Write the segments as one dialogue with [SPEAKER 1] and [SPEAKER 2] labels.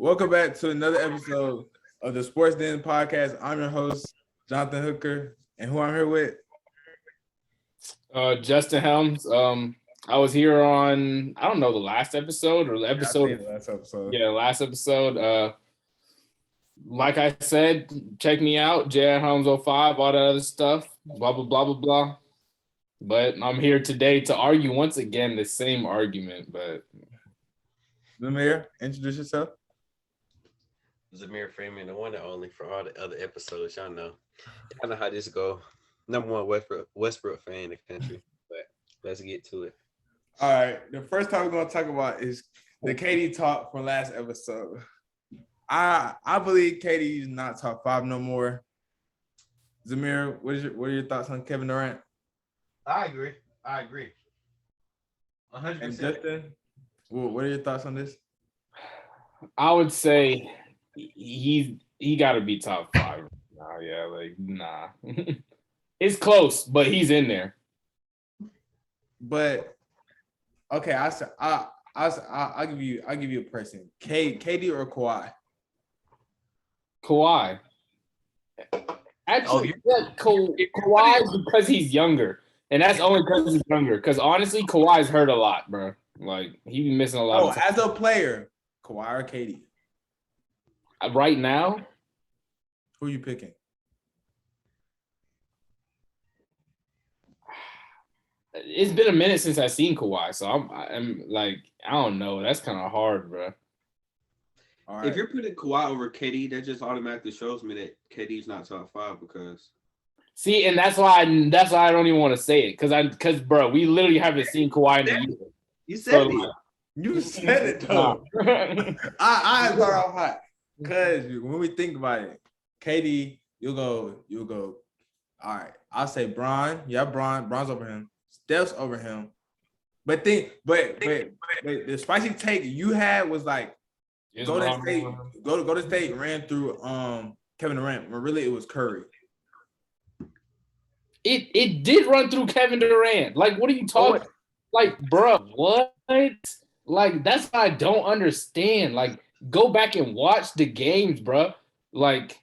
[SPEAKER 1] Welcome back to another episode of the Sports Den podcast. I'm your host, Jonathan Hooker, and who I'm here with?
[SPEAKER 2] Justin Helms. I was here on, I don't know, the last episode or the episode.
[SPEAKER 1] Yeah, last episode.
[SPEAKER 2] Yeah, last episode. Like I said, check me out, Jaylen Helms 05, all that other stuff, blah, blah, blah, blah, blah. But I'm here today to argue once again the same argument. But
[SPEAKER 1] Zamir, introduce yourself.
[SPEAKER 3] Zamir Freeman, the one and only for all the other episodes. Y'all know how this go. Number one Westbrook fan in the country. But let's get to it.
[SPEAKER 1] All right. The first time we're going to talk about is the KD talk from last episode. I believe KD is not top 5 no more. Zamir, what are your thoughts on Kevin Durant?
[SPEAKER 4] I agree. 100%.
[SPEAKER 1] And Justin, what are your thoughts on this?
[SPEAKER 2] I would say he got to be top 5. Nah. It's close, but he's in there.
[SPEAKER 1] But okay, I'll give you a person. KD or Kawhi?
[SPEAKER 2] Kawhi. Actually, Kawhi because he's younger. And that's only because he's younger. Because honestly, Kawhi's hurt a lot, bro. Like, he be missing a lot of time.
[SPEAKER 1] As a player, Kawhi or KD?
[SPEAKER 2] Right now?
[SPEAKER 1] Who are you picking?
[SPEAKER 2] It's been a minute since I've seen Kawhi, so I'm like, I don't know. That's kind of hard, bro.
[SPEAKER 1] All right.
[SPEAKER 3] If you're putting Kawhi over KD, that just automatically shows me that KD's not top 5 because.
[SPEAKER 2] See, and that's why I don't even want to say it because bro, we literally haven't seen Kawhi in a year.
[SPEAKER 3] You said it.
[SPEAKER 1] You said it though. I start off hot because when we think about it, KD, you'll go. All right, I'll say Bron. Yeah, Bron's over him. Steph's over him. But the spicy take you had was like Golden State ran through Kevin Durant when really it was Curry.
[SPEAKER 2] It did run through Kevin Durant. Like, what are you talking? Like, bro, what? Like, that's what I don't understand. Like, go back and watch the games, bro. Like,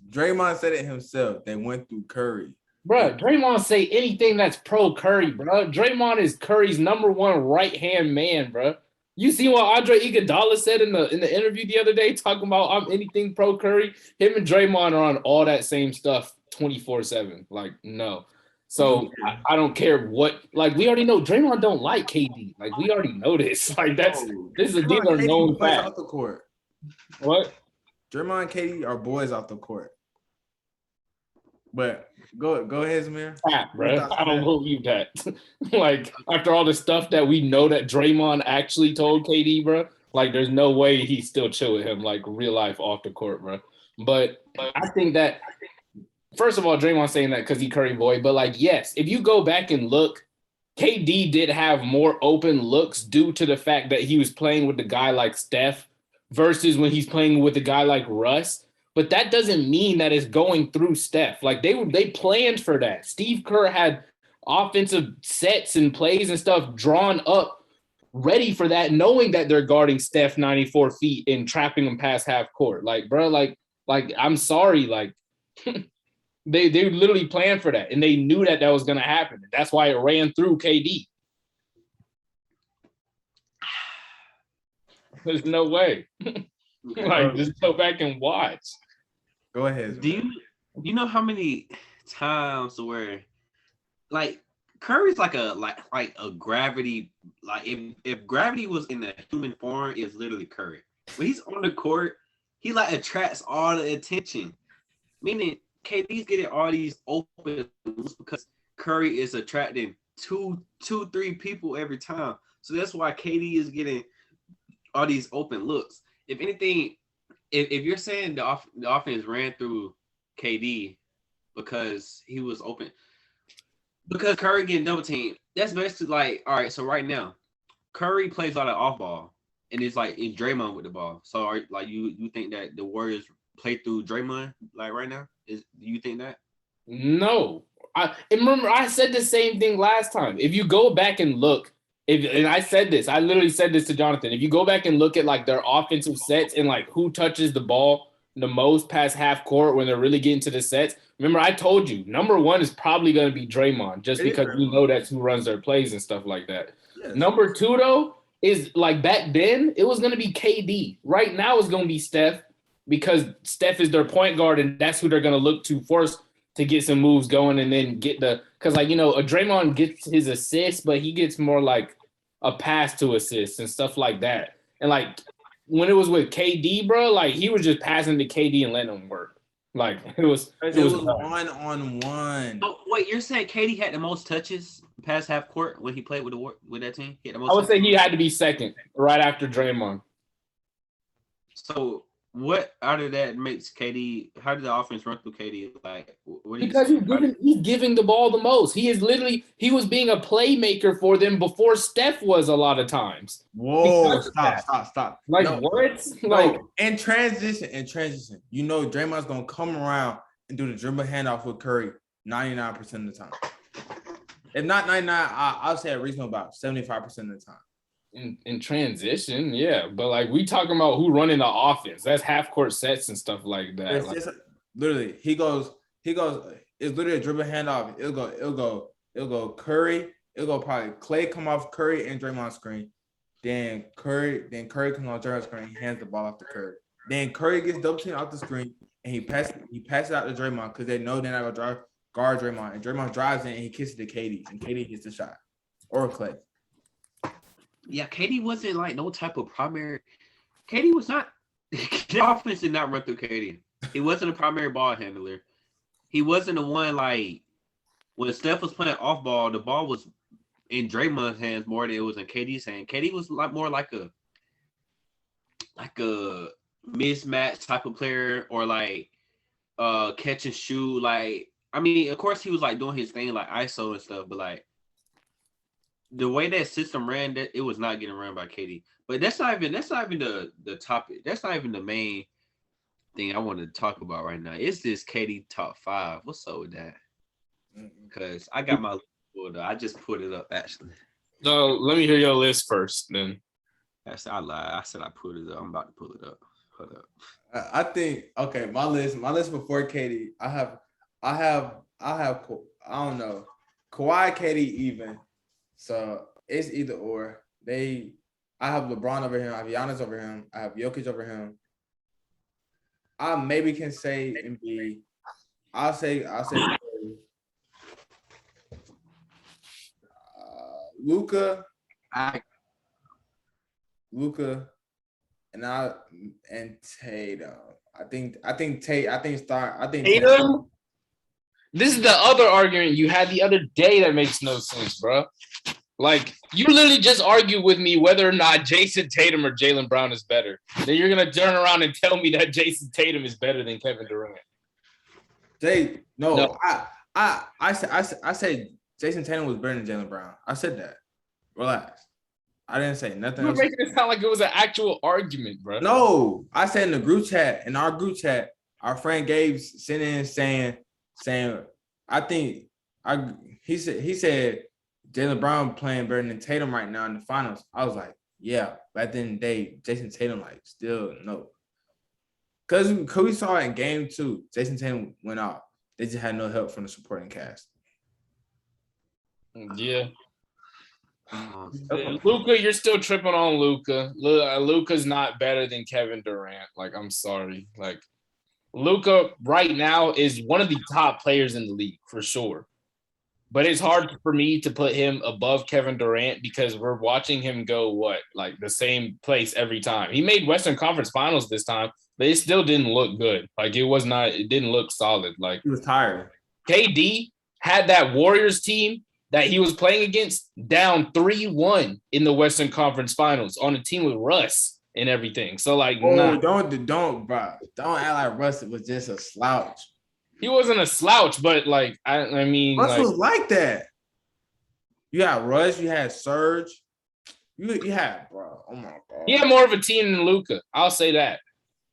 [SPEAKER 1] Draymond said it himself. They went through Curry.
[SPEAKER 2] Bro, Draymond say anything that's pro Curry, bro. Draymond is Curry's number one right-hand man, bro. You see what Andre Iguodala said in the interview the other day, talking about I'm anything pro Curry. Him and Draymond are on all that same stuff 24/7. Like, no. So I don't care what. Like, we already know Draymond don't like KD. Like, we already know this. Like, this is a deal known fact.
[SPEAKER 1] Off the court.
[SPEAKER 2] What?
[SPEAKER 1] Draymond and KD are boys off the court. But go ahead, Zamir.
[SPEAKER 2] Bro. I don't believe that. Like, after all the stuff that we know that Draymond actually told KD, bro, like, there's no way he's still chill with him, like, real life off the court, bro. But I think that, first of all, Draymond saying that because he Curry boy, but, like, yes, if you go back and look, KD did have more open looks due to the fact that he was playing with a guy like Steph versus when he's playing with a guy like Russ. But that doesn't mean that it's going through Steph. Like, they planned for that. Steve Kerr had offensive sets and plays and stuff drawn up, ready for that, knowing that they're guarding Steph 94 feet and trapping him past half court. Like, bro, like I'm sorry, like they literally planned for that, and they knew that was gonna happen. That's why it ran through KD. There's no way. Like, just go back and watch.
[SPEAKER 1] Go ahead.
[SPEAKER 3] Do you know how many times where, like, Curry's like a gravity, like if gravity was in the human form, it's literally Curry. When he's on the court, he like attracts all the attention. Meaning KD's getting all these open looks because Curry is attracting two, 3 people every time. So that's why KD is getting all these open looks. If anything, if you're saying the offense ran through KD because he was open, because Curry getting double teamed, that's basically like, all right, so right now, Curry plays a lot of off ball, and it's like in Draymond with the ball. So you think that the Warriors play through Draymond like right now? Do you think that?
[SPEAKER 2] No. I remember I said the same thing last time. If you go back and look, And I literally said this to Jonathan. If you go back and look at like their offensive sets and like who touches the ball the most past half court when they're really getting to the sets, remember I told you number one is probably going to be Draymond just because we know that's who runs their plays and stuff like that. Yes. Number two, though, is like back then it was going to be KD. Right now it's going to be Steph because Steph is their point guard and that's who they're going to look to first to get some moves going and then get because like, a Draymond gets his assists, but he gets more like a pass to assist and stuff like that. And like when it was with KD, bro, like he was just passing to KD and letting him work. Like it was
[SPEAKER 1] one-on-one.
[SPEAKER 3] Oh, wait, you're saying KD had the most touches past half court when he played with that team? He had the most
[SPEAKER 2] I would say he had to be second right after Draymond.
[SPEAKER 3] So what out of that makes KD? How did the offense run through KD? Like,
[SPEAKER 2] because he's giving the ball the most. He was being a playmaker for them before Steph was a lot of times.
[SPEAKER 1] Whoa! Stop!
[SPEAKER 2] Like no, what?
[SPEAKER 1] Like in transition, Draymond's gonna come around and do the dribble handoff with Curry 99% of the time. If not 99, I'll say a reasonable about 75% of the time.
[SPEAKER 2] In transition, yeah, but like we talking about who running the offense. That's half court sets and stuff like that.
[SPEAKER 1] It's literally he goes. It's literally a dribble handoff. It'll go Curry. It'll go probably Clay come off Curry and Draymond screen. Then Curry comes on Draymond screen. He hands the ball off to Curry. Then Curry gets double teamed off the screen and he passes out to Draymond because they know they're not gonna guard Draymond. And Draymond drives in and he kisses to KD and KD hits the shot or Clay.
[SPEAKER 3] Yeah, KD wasn't like no type of primary. KD was not. The offense did not run through KD. He wasn't a primary ball handler. He wasn't the one like when Steph was playing off ball. The ball was in Draymond's hands more than it was in KD's hand. KD was more like a mismatch type of player or like catch and shoot. Like I mean, of course he was like doing his thing like ISO and stuff, but like. The way that system ran, that it was not getting run by KD. But that's not even the topic. That's not even the main thing I want to talk about right now. It's this KD top 5. What's up with that? Because I got my list pulled up. I just put it up actually.
[SPEAKER 2] No, let me hear your list first, then.
[SPEAKER 3] I lied. I said I put it up. I'm about to pull it up. Hold up.
[SPEAKER 1] I think my list before KD. I have I don't know. Kawhi, KD even. So it's either or. I have LeBron over him. I have Giannis over him. I have Jokic over him. I maybe can say Embiid. I'll say Luka, and Tatum. I think
[SPEAKER 2] Tatum. This is the other argument you had the other day that makes no sense, bro. Like, you literally just argued with me whether or not Jason Tatum or Jaylen Brown is better. Then you're going to turn around and tell me that Jason Tatum is better than Kevin Durant.
[SPEAKER 1] No. I said Jason Tatum was better than Jaylen Brown. I said that. Relax. I didn't say nothing else.
[SPEAKER 2] You're making it sound like it was an actual argument, bro.
[SPEAKER 1] No. I said in our group chat, our friend Gabe sent in saying he said Jaylen Brown playing better than Tatum right now in the finals. I was like, yeah, but at the end of the day, Jason Tatum still no. Because we saw it in game 2, Jason Tatum went off. They just had no help from the supporting cast.
[SPEAKER 2] Yeah. Luka, you're still tripping on Luka. Luka's not better than Kevin Durant. Like, I'm sorry. Like, Luka right now is one of the top players in the league for sure. But it's hard for me to put him above Kevin Durant because we're watching him go the same place every time. He made Western Conference Finals this time, but it still didn't look good. Like it didn't look solid. Like
[SPEAKER 1] he was tired.
[SPEAKER 2] KD had that Warriors team that he was playing against down 3-1 in the Western Conference Finals on a team with Russ and everything. So
[SPEAKER 1] don't act like Russ was just a slouch.
[SPEAKER 2] He wasn't a slouch, but I mean,
[SPEAKER 1] Russ was like that. You had Russ, you had Serge, you had bro. Oh my god.
[SPEAKER 2] He had more of a team than Luka. I'll say that,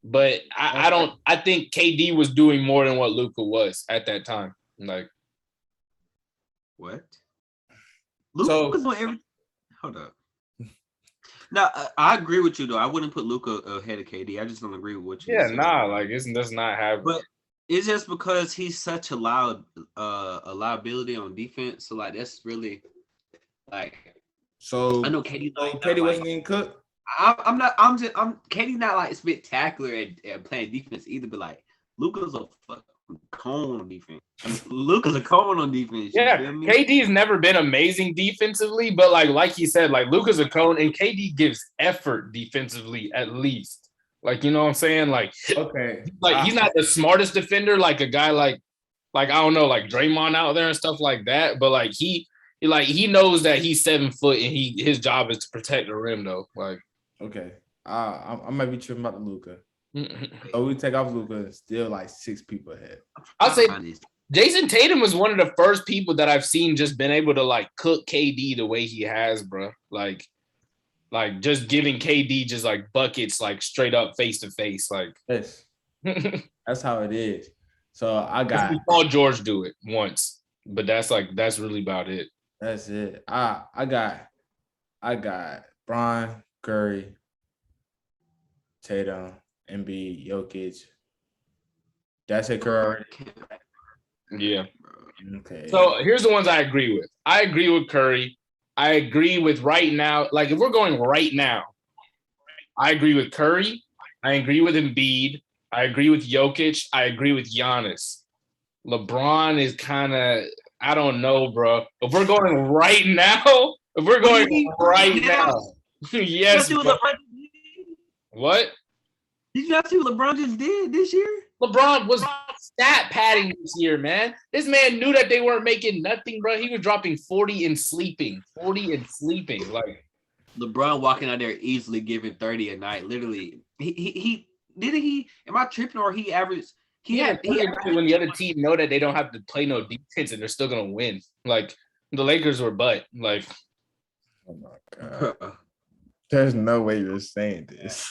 [SPEAKER 2] but I think KD was doing more than what Luka was at that time. Like
[SPEAKER 3] what? Luka was on every. Hold up. No, I agree with you though. I wouldn't put Luka ahead of KD. I just don't agree with what you said.
[SPEAKER 2] Like it does not have.
[SPEAKER 3] But it's just because he's such a liability on defense. So like that's really like.
[SPEAKER 1] So
[SPEAKER 3] I know KD.
[SPEAKER 1] KD wasn't getting cooked.
[SPEAKER 3] I'm KD's not like spectacular at playing defense either. But like Luka's a fucking cone on defense. Luka's a cone on defense.
[SPEAKER 2] Yeah, KD's never been amazing defensively, but like he said, like Luka's a cone, and KD gives effort defensively at least. Like you know what I'm saying? Like
[SPEAKER 1] okay,
[SPEAKER 2] like he's not the smartest defender, like a guy like I don't know, like Draymond out there and stuff like that. But like he knows that he's 7 foot and his job is to protect the rim though. Like
[SPEAKER 1] okay, I might be tripping about the Luka. So we take off Luka, still like 6 people ahead.
[SPEAKER 2] I'll say Jason Tatum was one of the first people that I've seen just been able to like cook KD the way he has, bro. Like just giving KD just like buckets, like straight up face to face, like.
[SPEAKER 1] Yes, that's how it is. So I got.
[SPEAKER 2] We saw George do it once, but that's really about it.
[SPEAKER 1] That's it. I got Bron, Curry, Tatum, Embiid, Jokic. That's it, Curry.
[SPEAKER 2] Yeah.
[SPEAKER 1] Okay.
[SPEAKER 2] So here's the ones I agree with. I agree with Curry. I agree with right now. Like if we're going right now, I agree with Curry. I agree with Embiid. I agree with Jokic. I agree with Giannis. LeBron is kind of, I don't know, bro. If we're going right now, yes. What?
[SPEAKER 3] Did you not see what LeBron just did this year?
[SPEAKER 2] LeBron was stat padding this year, man. This man knew that they weren't making nothing, bro. He was dropping 40 and sleeping. Like
[SPEAKER 3] LeBron walking out there easily giving 30 a night. Literally, he didn't he? Am I tripping or he averaged? He had
[SPEAKER 2] when the other team know that they don't have to play no defense and they're still gonna win. Like the Lakers were butt. Like,
[SPEAKER 1] oh my god, there's no way you're saying this.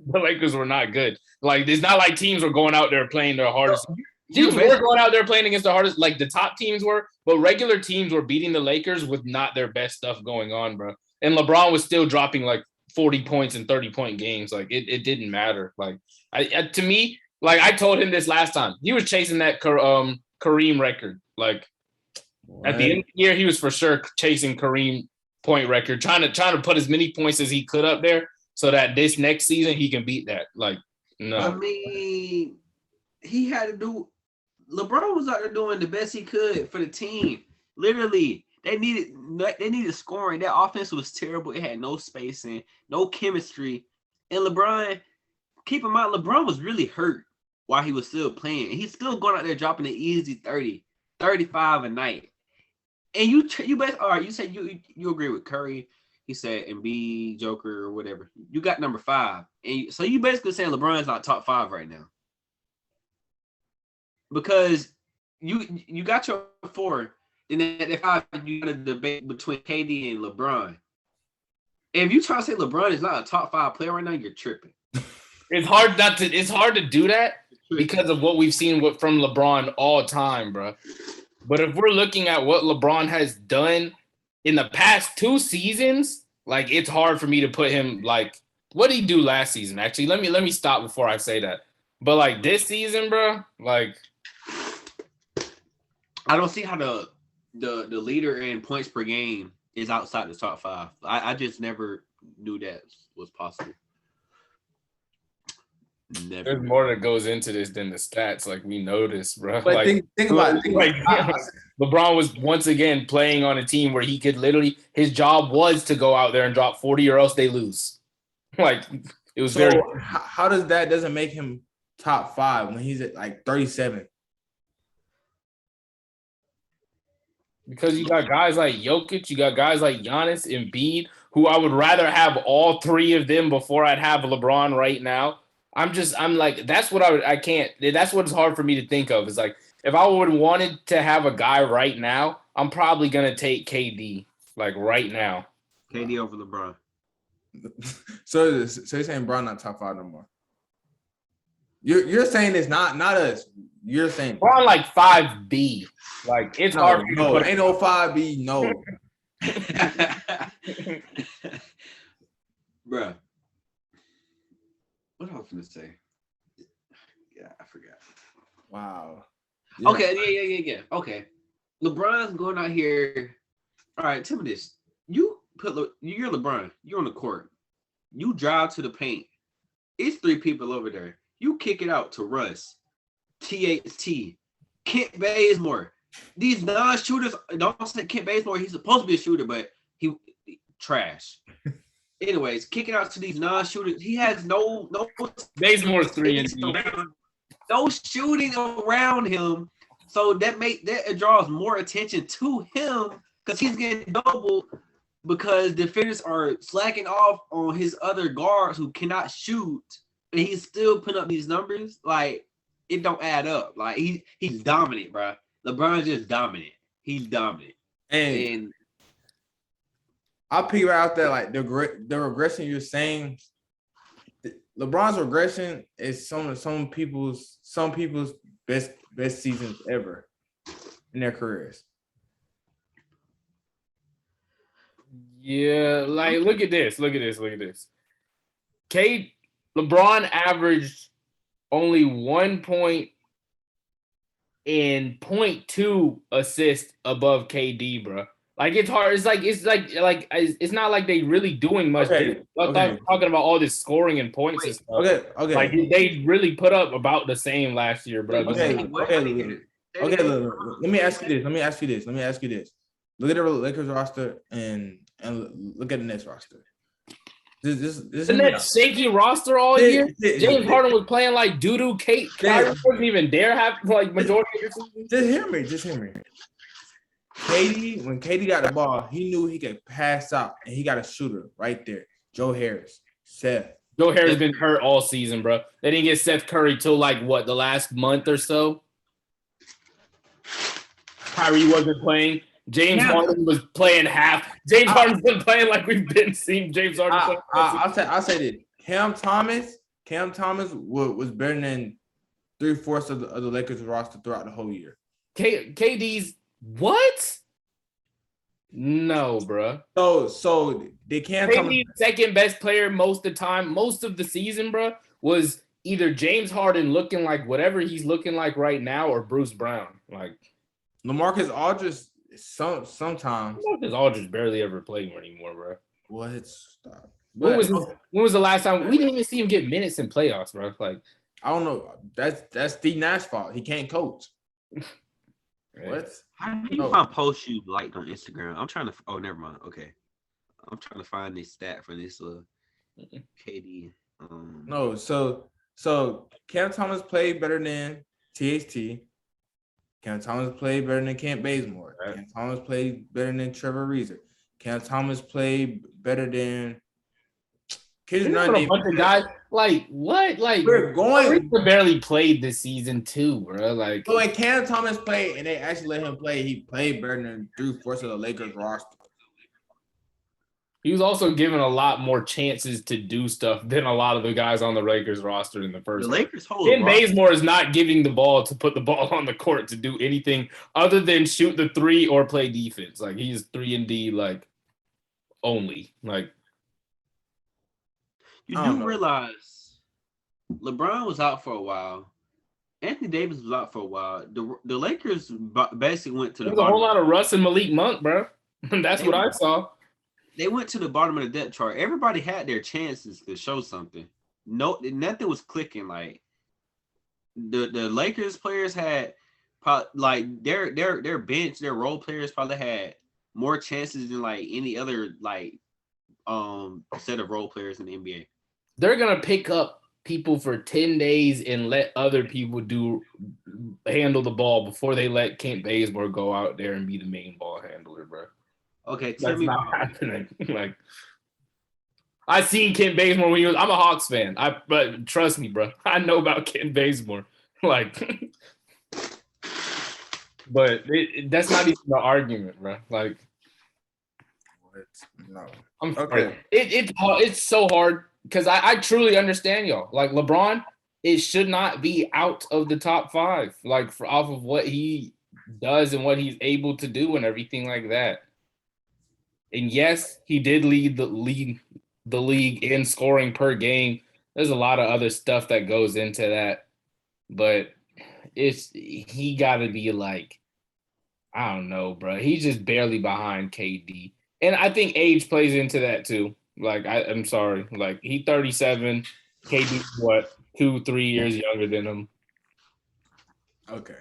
[SPEAKER 2] The Lakers were not good. Like, it's not like teams were going out there playing their hardest. Teams were going out there playing against the hardest, like the top teams were, but regular teams were beating the Lakers with not their best stuff going on, bro. And LeBron was still dropping like 40 points in 30-point games. Like, it didn't matter. Like, to me, like I told him this last time, he was chasing that Kareem record. Like, at the end of the year, he was for sure chasing Kareem point record, trying to put as many points as he could up there, so that this next season he can beat that. Like, no.
[SPEAKER 3] I mean, he had to do. LeBron was out there doing the best he could for the team. Literally, they needed scoring. That offense was terrible. It had no spacing, no chemistry. And LeBron, keep in mind, LeBron was really hurt while he was still playing. He's still going out there dropping an easy 30, 35 a night. And you said you agree with Curry. He said Embiid, Joker, or whatever. You got number 5. And so you basically saying LeBron's not top 5 right now. Because you got your 4, and then at 5, you got a debate between KD and LeBron. If you try to say LeBron is not a top 5 player right now, you're tripping.
[SPEAKER 2] It's hard to do that because of what we've seen from LeBron all time, bro. But if we're looking at what LeBron has done in the past 2 seasons, like it's hard for me to put him like what did he do last season? Actually, let me stop before I say that. But like this season, bro, like
[SPEAKER 3] I don't see how the leader in points per game is outside the top 5. I just never knew that was possible. Never.
[SPEAKER 2] There's more that goes into this than the stats. Like we noticed, bro.
[SPEAKER 1] But
[SPEAKER 2] like,
[SPEAKER 1] think about it.
[SPEAKER 2] LeBron was once again playing on a team where he could literally, his job was to go out there and drop 40 or else they lose. Like it was very.
[SPEAKER 1] How doesn't make him top 5 when he's at like 37?
[SPEAKER 2] Because you got guys like Jokic, you got guys like Giannis, Embiid, who I would rather have all 3 of them before I'd have LeBron right now. I'm like, that's what that's what's hard for me to think of. Is like, if I would have wanted to have a guy right now, I'm probably going to take KD, like right now.
[SPEAKER 3] KD over LeBron.
[SPEAKER 1] So you're saying LeBron not top 5 no more? You're saying it's not us. You're saying
[SPEAKER 2] LeBron like 5B. Like, it's hard.
[SPEAKER 1] No, ain't no 5B, no.
[SPEAKER 3] Bruh. What I was gonna say? Yeah, I forgot.
[SPEAKER 1] Wow. Yeah.
[SPEAKER 3] Okay, yeah. Okay. LeBron's going out here. All right, tell me this. You're LeBron. You're on the court. You drive to the paint. It's 3 people over there. You kick it out to Russ, THT, Kent Bazemore. These non-shooters, don't say Kent Bazemore. He's supposed to be a shooter, but he trash. Anyways, kicking out to these non-shooters. He has no
[SPEAKER 2] Bazemore's 3-and-D.
[SPEAKER 3] No shooting around him. So that draws more attention to him because he's getting doubled because defenders are slacking off on his other guards who cannot shoot, and he's still putting up these numbers. Like, it don't add up. Like, he's dominant, bro. LeBron's just dominant. He's dominant. And
[SPEAKER 1] I'll pick right out there, like the regression you're saying. LeBron's regression is some people's best seasons ever in their careers.
[SPEAKER 2] Yeah, like look at this. LeBron averaged only 1 point and 0.2 assists above KD, bro. Like, it's hard. It's not like they really doing much.
[SPEAKER 1] Okay.
[SPEAKER 2] Talking about all this scoring and points and stuff.
[SPEAKER 1] Okay.
[SPEAKER 2] Like, they really put up about the same last year, bro.
[SPEAKER 1] Okay. Let me ask you this. Look at the Lakers roster and look at the Nets roster. This
[SPEAKER 2] Nets shaky roster all year. James Harden was playing like doo-doo. Kyrie wasn't even there half like majority of the season.
[SPEAKER 1] Just hear me. When KD got the ball, he knew he could pass out, and he got a shooter right there. Joe Harris, Seth.
[SPEAKER 2] Joe Harris has been hurt all season, bro. They didn't get Seth Curry till the last month or so. Kyrie wasn't playing. James Harden was playing half. James Harden's been playing like we've been seeing James Harden play.
[SPEAKER 1] I'll say this. Cam Thomas was better than 3/4 of the Lakers roster throughout the whole year.
[SPEAKER 2] KD's what? No, bro.
[SPEAKER 1] So they can't.
[SPEAKER 2] KD's second best player most of the time, most of the season, bro, was either James Harden looking like whatever he's looking like right now, or Bruce Brown. Like
[SPEAKER 1] LaMarcus Aldridge. Sometimes
[SPEAKER 2] LaMarcus Aldridge barely ever played anymore, bro.
[SPEAKER 1] What? Stop.
[SPEAKER 2] When was the last time we didn't even see him get minutes in playoffs, bro? Like,
[SPEAKER 1] I don't know. That's Steve Nash's fault. He can't coach. What?
[SPEAKER 3] How do you find posts you liked on Instagram? I'm trying to. Oh, never mind. Okay, I'm trying to find this stat for this KD.
[SPEAKER 1] No, so Cam Thomas played better than THT. Cam Thomas played better than Kent Bazemore. Right. Cam Thomas played better than Trevor Ariza. Cam Thomas played better than.
[SPEAKER 2] Kids not a bunch of guys. Like what? Like
[SPEAKER 1] we're going.
[SPEAKER 2] Ariza barely played this season too, bro. Like,
[SPEAKER 1] so when Cam Thomas played and they actually let him play, he played better than 3/4 of the Lakers roster.
[SPEAKER 2] He was also given a lot more chances to do stuff than a lot of the guys on the Lakers roster in the first.
[SPEAKER 3] The Lakers whole
[SPEAKER 2] Ken Bazemore is not giving the ball to put the ball on the court to do anything other than shoot the three or play defense. Like, he's 3-and-D like only. Like,
[SPEAKER 3] you do realize LeBron was out for a while. Anthony Davis was out for a while. The Lakers basically went to the bottom.
[SPEAKER 2] There's a whole lot of Russ and Malik Monk, bro. That's what I saw.
[SPEAKER 3] They went to the bottom of the depth chart. Everybody had their chances to show something. No, nothing was clicking. Like the Lakers players had like their bench, their role players probably had more chances than like any other set of role players in the NBA.
[SPEAKER 2] They're gonna pick up people for 10 days and let other people handle the ball before they let Kent Bazemore go out there and be the main ball handler, bro.
[SPEAKER 3] Okay,
[SPEAKER 2] that's not happening. Like, I seen Kent Bazemore when I'm a Hawks fan. But trust me, bro, I know about Kent Bazemore. Like, but that's not even the argument, bro. Like,
[SPEAKER 1] no,
[SPEAKER 2] I'm sorry. It's so hard because I truly understand y'all. Like, LeBron, it should not be out of the top 5, like off of what he does and what he's able to do and everything like that. And yes, he did lead the league in scoring per game. There's a lot of other stuff that goes into that, but he got to be like, I don't know, bro. He's just barely behind KD, and I think age plays into that too. Like I'm sorry, like he 37, KD what 2-3 years younger than him.
[SPEAKER 1] Okay.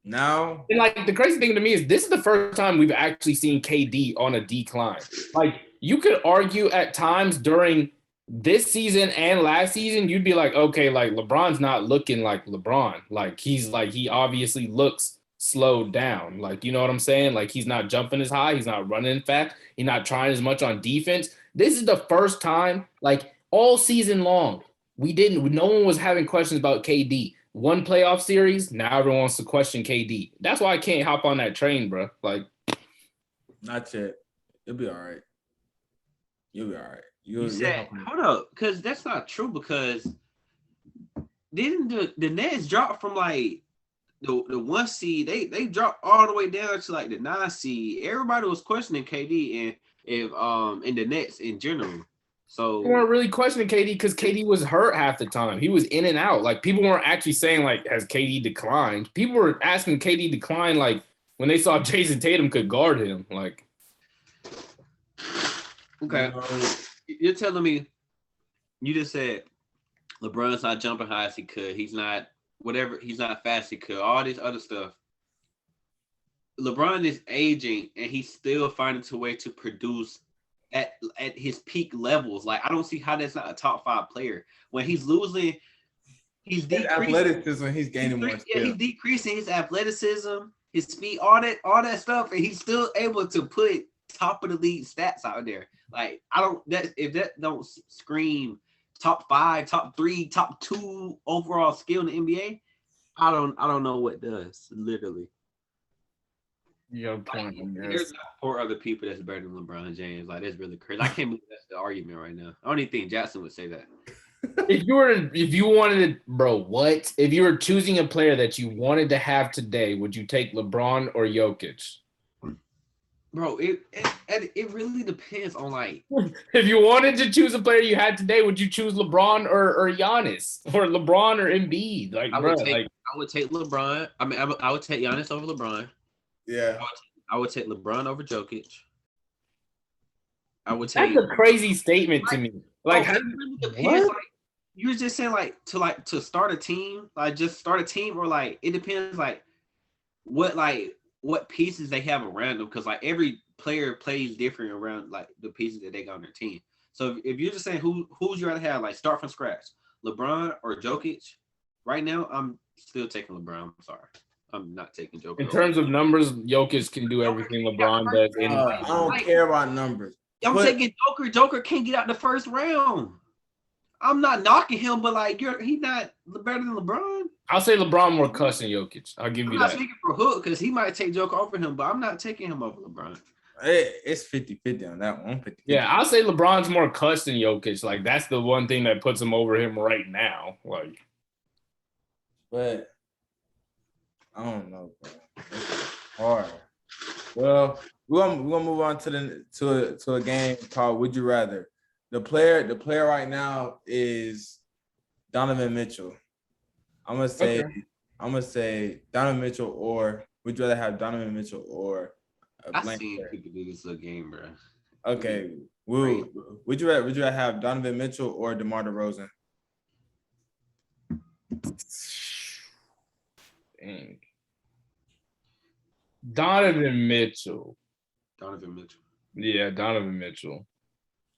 [SPEAKER 1] Now,
[SPEAKER 2] And like the crazy thing to me is this is the first time we've actually seen KD on a decline. Like you could argue at times during this season and last season, you'd be like, okay, like LeBron's not looking like LeBron. Like he obviously looks slowed down. Like, you know what I'm saying? Like he's not jumping as high, he's not running fast, he's not trying as much on defense. This is the first time, like all season long, no one was having questions about KD. One playoff series, now everyone wants to question KD. That's why I can't hop on that train, bro. Like,
[SPEAKER 1] not yet. You'll be all right. You'll be all right.
[SPEAKER 3] You said, hold up, because that's not true. Because didn't the Nets drop from like the 1 seed? They dropped all the way down to like the 9 seed. Everybody was questioning KD and the Nets in general. So
[SPEAKER 2] people weren't really questioning KD because KD was hurt half the time. He was in and out. Like people weren't actually saying like, has KD declined? People were asking KD decline like when they saw Jason Tatum could guard him. Like,
[SPEAKER 3] okay, you're telling me you just said LeBron's not jumping high as he could. He's not whatever. He's not fast as he could. All this other stuff. LeBron is aging and he's still finding a way to produce at his peak levels. Like I don't see how that's not a top 5 player. When he's losing, he's decreasing
[SPEAKER 1] athleticism. He's gaining more skill.
[SPEAKER 3] Yeah, he's decreasing his athleticism, his speed, all that stuff, and he's still able to put top of the league stats out there. Like if that don't scream top 5, top 3, top 2 overall skill in the NBA, I don't know what does, literally.
[SPEAKER 2] Your point.
[SPEAKER 3] There's 4 other people that's better than LeBron James. Like that's really crazy. I can't believe that's the argument right now. I don't even think Jackson would say that.
[SPEAKER 2] If you wanted to, bro, what? If you were choosing a player that you wanted to have today, would you take LeBron or Jokic?
[SPEAKER 3] Bro, it really depends on like.
[SPEAKER 2] If you wanted to choose a player you had today, would you choose LeBron or Giannis or LeBron or Embiid? Like,
[SPEAKER 3] I would take LeBron. I mean, I would take Giannis over LeBron.
[SPEAKER 1] Yeah.
[SPEAKER 3] I would take LeBron over Jokic. I would take.
[SPEAKER 2] That's a crazy statement to me. Like,
[SPEAKER 3] it really depends. Like, you were just saying, to start a team, like just start a team, or like it depends, like what pieces they have around them, because like every player plays different around like the pieces that they got on their team. So if you're just saying who's you rather have, like start from scratch, LeBron or Jokic, right now I'm still taking LeBron. I'm sorry. I'm not taking Jokic.
[SPEAKER 2] In terms of numbers, Jokic can do everything LeBron does.
[SPEAKER 1] I don't care about numbers.
[SPEAKER 3] I'm taking Joker. Joker can't get out the first round. I'm not knocking him, but like he's not better than LeBron.
[SPEAKER 2] I'll say LeBron more cuss than Jokic. I'll give you that.
[SPEAKER 3] I'm not speaking for Hook because he might take Joker over him, but I'm not taking him over LeBron.
[SPEAKER 1] It's 50-50 on that one. 50-50.
[SPEAKER 2] Yeah, I'll say LeBron's more cuss than Jokic. Like that's the one thing that puts him over him right now. Like,
[SPEAKER 1] but I don't know, bro. It's hard. Well, we're gonna move on to a game called Would You Rather. The player right now is Donovan Mitchell. I'm gonna say Donovan Mitchell, or would you rather have Donovan Mitchell or a blank
[SPEAKER 3] seen
[SPEAKER 1] player?
[SPEAKER 3] people do this little game, bro.
[SPEAKER 1] Okay. Would you rather have Donovan Mitchell or DeMar DeRozan?
[SPEAKER 2] Dang. Donovan Mitchell. Yeah, Donovan Mitchell.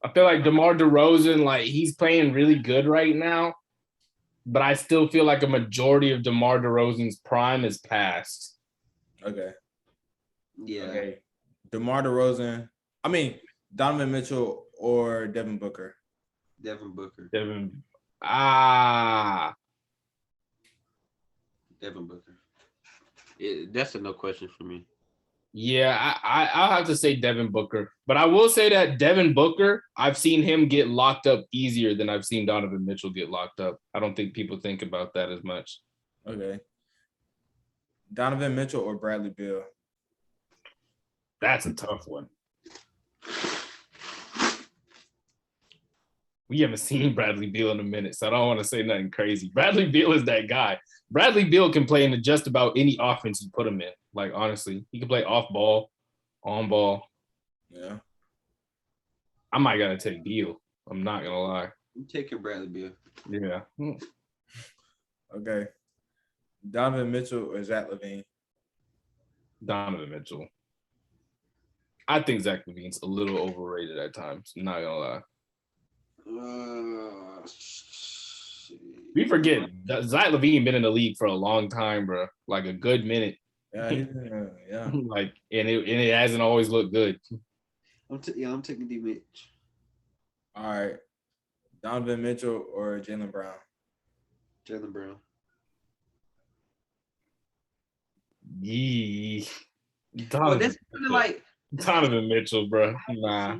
[SPEAKER 2] I feel like DeMar DeRozan, like he's playing really good right now, but I still feel like a majority of DeMar DeRozan's prime is past.
[SPEAKER 1] Okay.
[SPEAKER 3] Yeah.
[SPEAKER 1] Okay. DeMar DeRozan. I mean, Donovan Mitchell or Devin Booker.
[SPEAKER 3] Devin Booker.
[SPEAKER 2] Devin
[SPEAKER 3] Booker. That's a no question for me.
[SPEAKER 2] Yeah, I'll have to say Devin Booker. But I will say that Devin Booker, I've seen him get locked up easier than I've seen Donovan Mitchell get locked up. I don't think people think about that as much.
[SPEAKER 1] Okay. Donovan Mitchell or Bradley Beal?
[SPEAKER 2] That's a tough one. We haven't seen Bradley Beal in a minute, so I don't want to say nothing crazy. Bradley Beal is that guy. Bradley Beal can play in just about any offense you put him in. Like, honestly, he can play off ball, on ball.
[SPEAKER 1] Yeah.
[SPEAKER 2] I might gotta take Beal. I'm not gonna lie.
[SPEAKER 3] I'm taking Bradley Beal.
[SPEAKER 2] Yeah.
[SPEAKER 1] Okay. Donovan Mitchell or Zach LaVine?
[SPEAKER 2] Donovan Mitchell. I think Zach LaVine's a little overrated at times. I'm not gonna lie. We forget Zach LaVine been in the league for a long time, bro. Like a good minute.
[SPEAKER 1] Yeah, yeah.
[SPEAKER 2] Like, and it hasn't always looked good.
[SPEAKER 3] I'm taking D Mitch.
[SPEAKER 1] All right. Donovan Mitchell or Jaylen Brown?
[SPEAKER 3] Jaylen Brown.
[SPEAKER 2] Yee.
[SPEAKER 3] That's like
[SPEAKER 2] Donovan Mitchell, bro. Nah.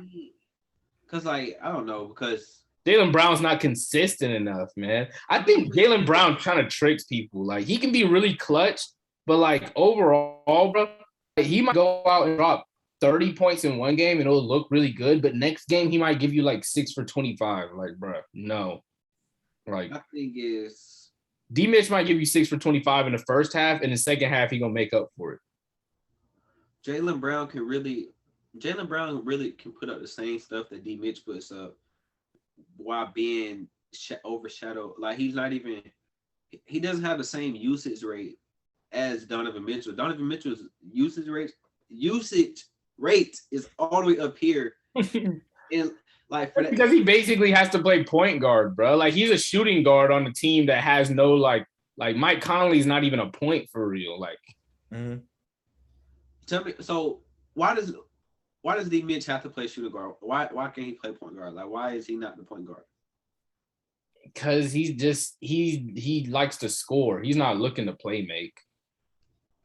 [SPEAKER 3] Because, like, I don't know, because
[SPEAKER 2] Jaylen Brown's not consistent enough, man. I think Jaylen Brown kind of tricks people. Like, he can be really clutch, but, like, overall, bro, he might go out and drop 30 points in one game and it'll look really good, but next game he might give you, like, 6 for 25. Like, bro, no. Like,
[SPEAKER 3] my thing is
[SPEAKER 2] D-Mitch might give you 6 for 25 in the first half, and the second half he going to make up for it.
[SPEAKER 3] Jaylen Brown really can put up the same stuff that D Mitch puts up while being overshadowed. Like, he doesn't have the same usage rate as Donovan Mitchell. Donovan Mitchell's usage rate is all the way up here. And like, for that,
[SPEAKER 2] because he basically has to play point guard, bro. Like, he's a shooting guard on the team that has no like Mike Conley's not even a point for real. Like,
[SPEAKER 3] tell me, so why does D Mitch have to play shooting guard? Why can't he play point guard? Like, why is he not the point guard?
[SPEAKER 2] Because he likes to score. He's not looking to play make.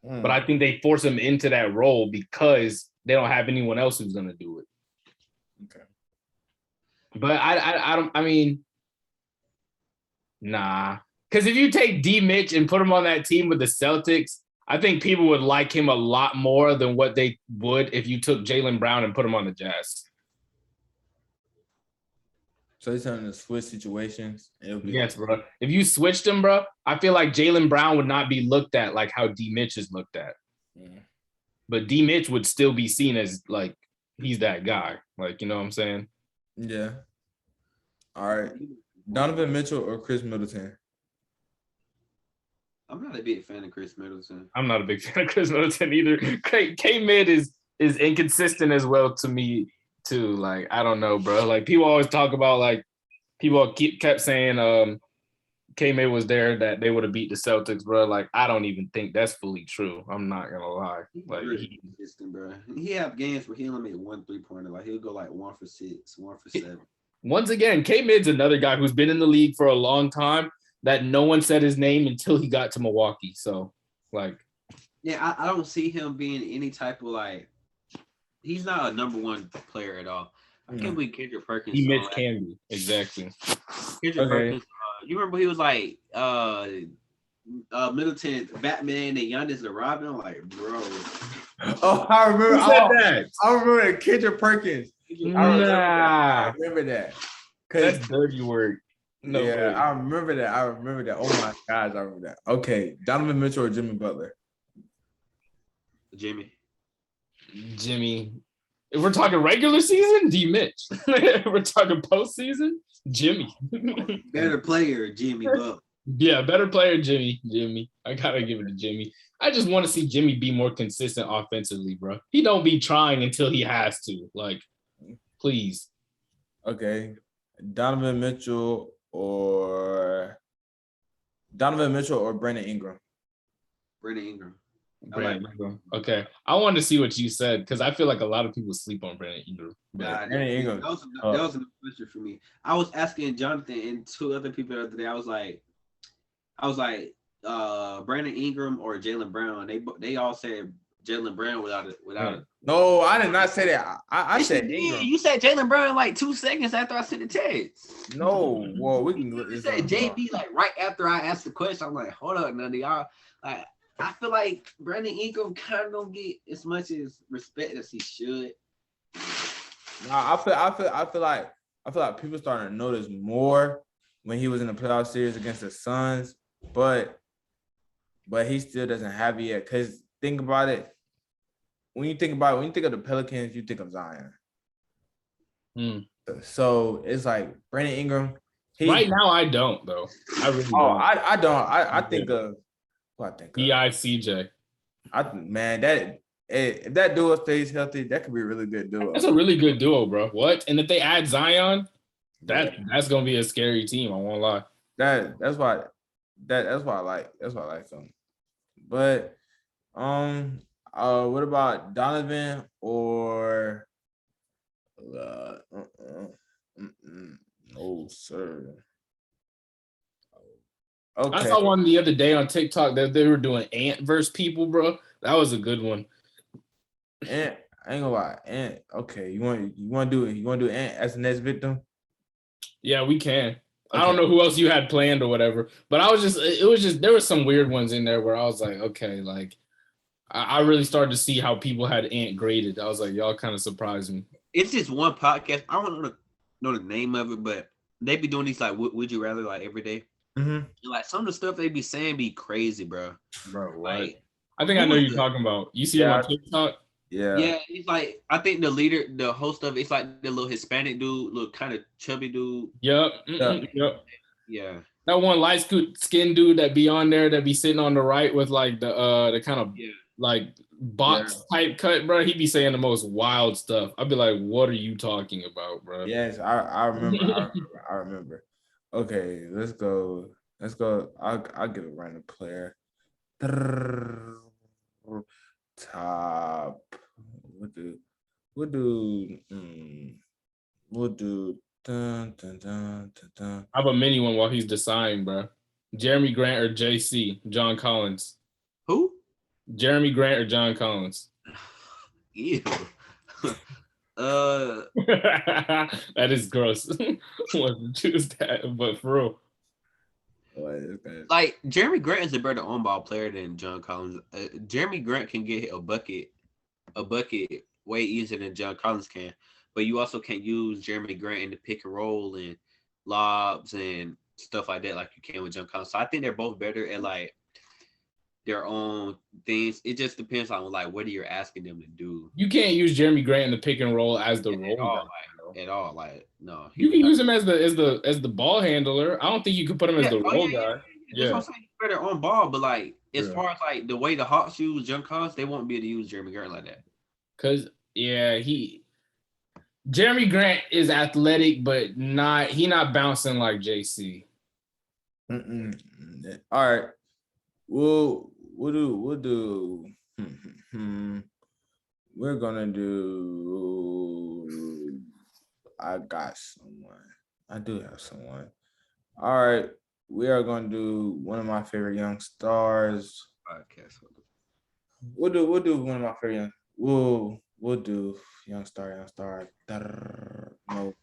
[SPEAKER 2] But I think they force him into that role because they don't have anyone else who's gonna do it.
[SPEAKER 1] Okay.
[SPEAKER 2] But I mean, nah. Because if you take D Mitch and put him on that team with the Celtics, I think people would like him a lot more than what they would if you took Jaylen Brown and put him on the Jazz.
[SPEAKER 1] So he's having to switch situations.
[SPEAKER 2] Yes, bro. If you switched him, bro, I feel like Jaylen Brown would not be looked at like how D Mitch is looked at.
[SPEAKER 1] Yeah.
[SPEAKER 2] But D Mitch would still be seen as like he's that guy. Like, you know what I'm saying?
[SPEAKER 1] Yeah. All right. Donovan Mitchell or Chris Middleton?
[SPEAKER 3] I'm not a big fan of Chris Middleton.
[SPEAKER 2] I'm not a big fan of Chris Middleton either. K-Mid is inconsistent as well to me too. Like, I don't know, bro. Like, people always talk about, like, people kept saying K-Mid was there that they would have beat the Celtics, bro. Like, I don't even think that's fully true. I'm not gonna lie. Like,
[SPEAKER 3] really consistent, bro. He have games where he only made 1 3-pointer. Like, he'll go like 1 for 6, 1 for 7.
[SPEAKER 2] Once again, K-Mid's another guy who's been in the league for a long time that no one said his name until he got to Milwaukee. So, like,
[SPEAKER 3] yeah, I don't see him being any type of, like, he's not a number one player at all. I can't believe Kendrick Perkins.
[SPEAKER 2] He Mitch can be. Exactly.
[SPEAKER 3] Kendrick Perkins, you remember he was like Middleton, Batman, and Giannis the Robin? I'm like, bro.
[SPEAKER 1] Oh, I remember.
[SPEAKER 2] Who said that?
[SPEAKER 1] I remember Kendrick Perkins. I remember that.
[SPEAKER 2] That's dirty work. No
[SPEAKER 1] yeah,
[SPEAKER 2] way.
[SPEAKER 1] I remember that. Oh my gosh, I remember that. Okay, Donovan Mitchell or Jimmy Butler?
[SPEAKER 3] Jimmy.
[SPEAKER 2] If we're talking regular season, D Mitch. If we're talking postseason, Jimmy.
[SPEAKER 3] Better player, Jimmy Butler.
[SPEAKER 2] Yeah, better player, Jimmy. I gotta give it to Jimmy. I just want to see Jimmy be more consistent offensively, bro. He don't be trying until he has to. Like, please. Okay.
[SPEAKER 1] Donovan Mitchell or Brandon Ingram?
[SPEAKER 3] Brandon Ingram.
[SPEAKER 2] Okay. I wanted to see what you said because I feel like a lot of people sleep on Brandon Ingram.
[SPEAKER 1] Brandon Ingram.
[SPEAKER 3] That was a question for me. I was asking Jonathan and 2 other people the other day. I was like, Brandon Ingram or Jaylen Brown. They all said Jaylen Brown without it.
[SPEAKER 1] No, I did not say that. I said Ingram.
[SPEAKER 3] You said Jaylen Brown like 2 seconds after I sent the text.
[SPEAKER 1] No, well, we can.
[SPEAKER 3] You said JB like right after I asked the question. I'm like, hold up, none of y'all. Like, I feel like Brandon Ingram kind of don't get as much as respect as he should.
[SPEAKER 1] Nah, I feel like people starting to notice more when he was in the playoff series against the Suns, but he still doesn't have it yet. Cause think about it. When you think of the Pelicans, you think of Zion. So it's like Brandon Ingram.
[SPEAKER 2] Right now, I don't though. I really don't.
[SPEAKER 1] I don't. I think of what I think of.
[SPEAKER 2] BICJ.
[SPEAKER 1] Man, that if that duo stays healthy, that could be a really good duo.
[SPEAKER 2] That's a really good duo, bro. What? And if they add Zion, that's gonna be a scary team. I won't lie.
[SPEAKER 1] That's why I like them. But what about Donovan or no sir. Okay.
[SPEAKER 2] I saw one the other day on TikTok that they were doing Ant versus people, bro. That was a good one.
[SPEAKER 1] Ant, I ain't gonna lie. Ant, okay. You want to do Ant as the next victim?
[SPEAKER 2] Yeah, we can. Okay. I don't
[SPEAKER 1] Okay.
[SPEAKER 2] know who else you had planned or whatever, but it was just there were some weird ones in there where I was like, okay, like I really started to see how people had Ant graded. I was like, y'all kind of surprised me.
[SPEAKER 3] It's just one podcast. I don't know the name of it, but they be doing these like would you rather like every day.
[SPEAKER 1] Mm-hmm.
[SPEAKER 3] Like some of the stuff they be saying be crazy, bro.
[SPEAKER 2] Bro, what?
[SPEAKER 3] Like,
[SPEAKER 2] I think I know you're talking about. You see him on TikTok?
[SPEAKER 1] Yeah.
[SPEAKER 3] Yeah, he's like, I think the host of it's like the little Hispanic dude, little kind of chubby dude.
[SPEAKER 2] Yep.
[SPEAKER 3] Yeah.
[SPEAKER 2] That one light skin dude that be on there that be sitting on the right with like the kind of like box type cut, bro. He be saying the most wild stuff. I'd be like, what are you talking about, bro?
[SPEAKER 1] Yes, I remember. I remember. Okay, let's go. I'll give a random player. Top. We'll do. Dun, dun, dun, dun, dun.
[SPEAKER 2] I have a mini one while he's deciding, bro. Jeremy Grant or JC, John Collins.
[SPEAKER 3] Who?
[SPEAKER 2] Jeremy Grant or John Collins.
[SPEAKER 3] Ew.
[SPEAKER 2] That is gross. Wasn't choose that, but for real.
[SPEAKER 3] Like Jeremy Grant is a better on-ball player than John Collins. Jeremy Grant can get a bucket way easier than John Collins can. But you also can't use Jeremy Grant in the pick and roll and lobs and stuff like that like you can with John Collins. So I think they're both better at like their own things. It just depends on like what you're asking them to do.
[SPEAKER 2] You can't use Jeremy Grant in the pick and roll as the role guy.
[SPEAKER 3] At all, like no.
[SPEAKER 2] You can use him as the ball handler. I don't think you could put him as the role guy.
[SPEAKER 3] That's what I'm saying. He's better on ball, but like as far as like the way the Hawks use John Collins, they won't be able to use Jeremy Grant like that.
[SPEAKER 2] Cause Jeremy Grant is athletic, but he not bouncing like JC.
[SPEAKER 1] All right, we'll do. We're gonna do. I got someone. I do have someone. All right, we are gonna do one of my favorite young stars.
[SPEAKER 3] Podcast.
[SPEAKER 1] We'll do one of my favorite young. We'll do young star. No.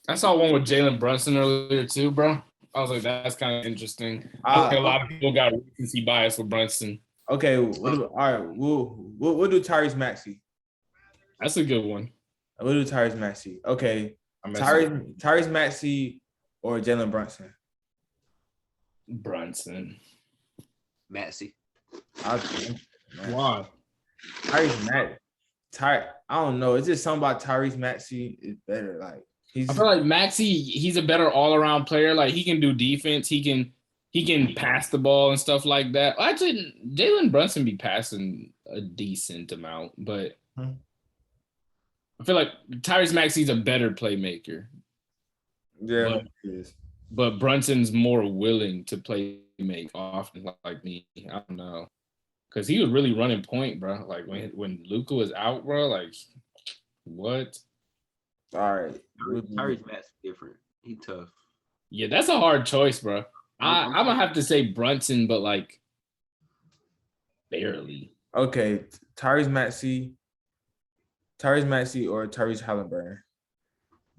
[SPEAKER 2] I saw one with Jaylen Brunson earlier too, bro. I was like, that's kind of interesting. I think a lot of people got recency bias with Brunson.
[SPEAKER 1] Okay, all right, we'll do Tyrese Maxey.
[SPEAKER 2] That's a good one.
[SPEAKER 1] We'll do Tyrese Maxey. Okay, Tyrese Maxey or Jaylen Brunson.
[SPEAKER 3] Maxey.
[SPEAKER 2] Why?
[SPEAKER 1] Tyrese Maxey. I don't know. It's just something about Tyrese Maxey is better. Like
[SPEAKER 2] I feel like Maxey, he's a better all-around player. Like he can do defense. He can pass the ball and stuff like that. Actually, Jaylen Brunson be passing a decent amount, but I feel like Tyrese Maxey's a better playmaker.
[SPEAKER 1] Yeah, he is.
[SPEAKER 2] But Brunson's more willing to make often like me. I don't know. Because he was really running point, bro. Like when Luka was out, bro, like what?
[SPEAKER 1] All right.
[SPEAKER 3] Tyrese Maxey different. He tough.
[SPEAKER 2] Yeah, that's a hard choice, bro. I'm gonna have to say Brunson, but like barely.
[SPEAKER 1] Okay, Tyrese Maxey or Tyrese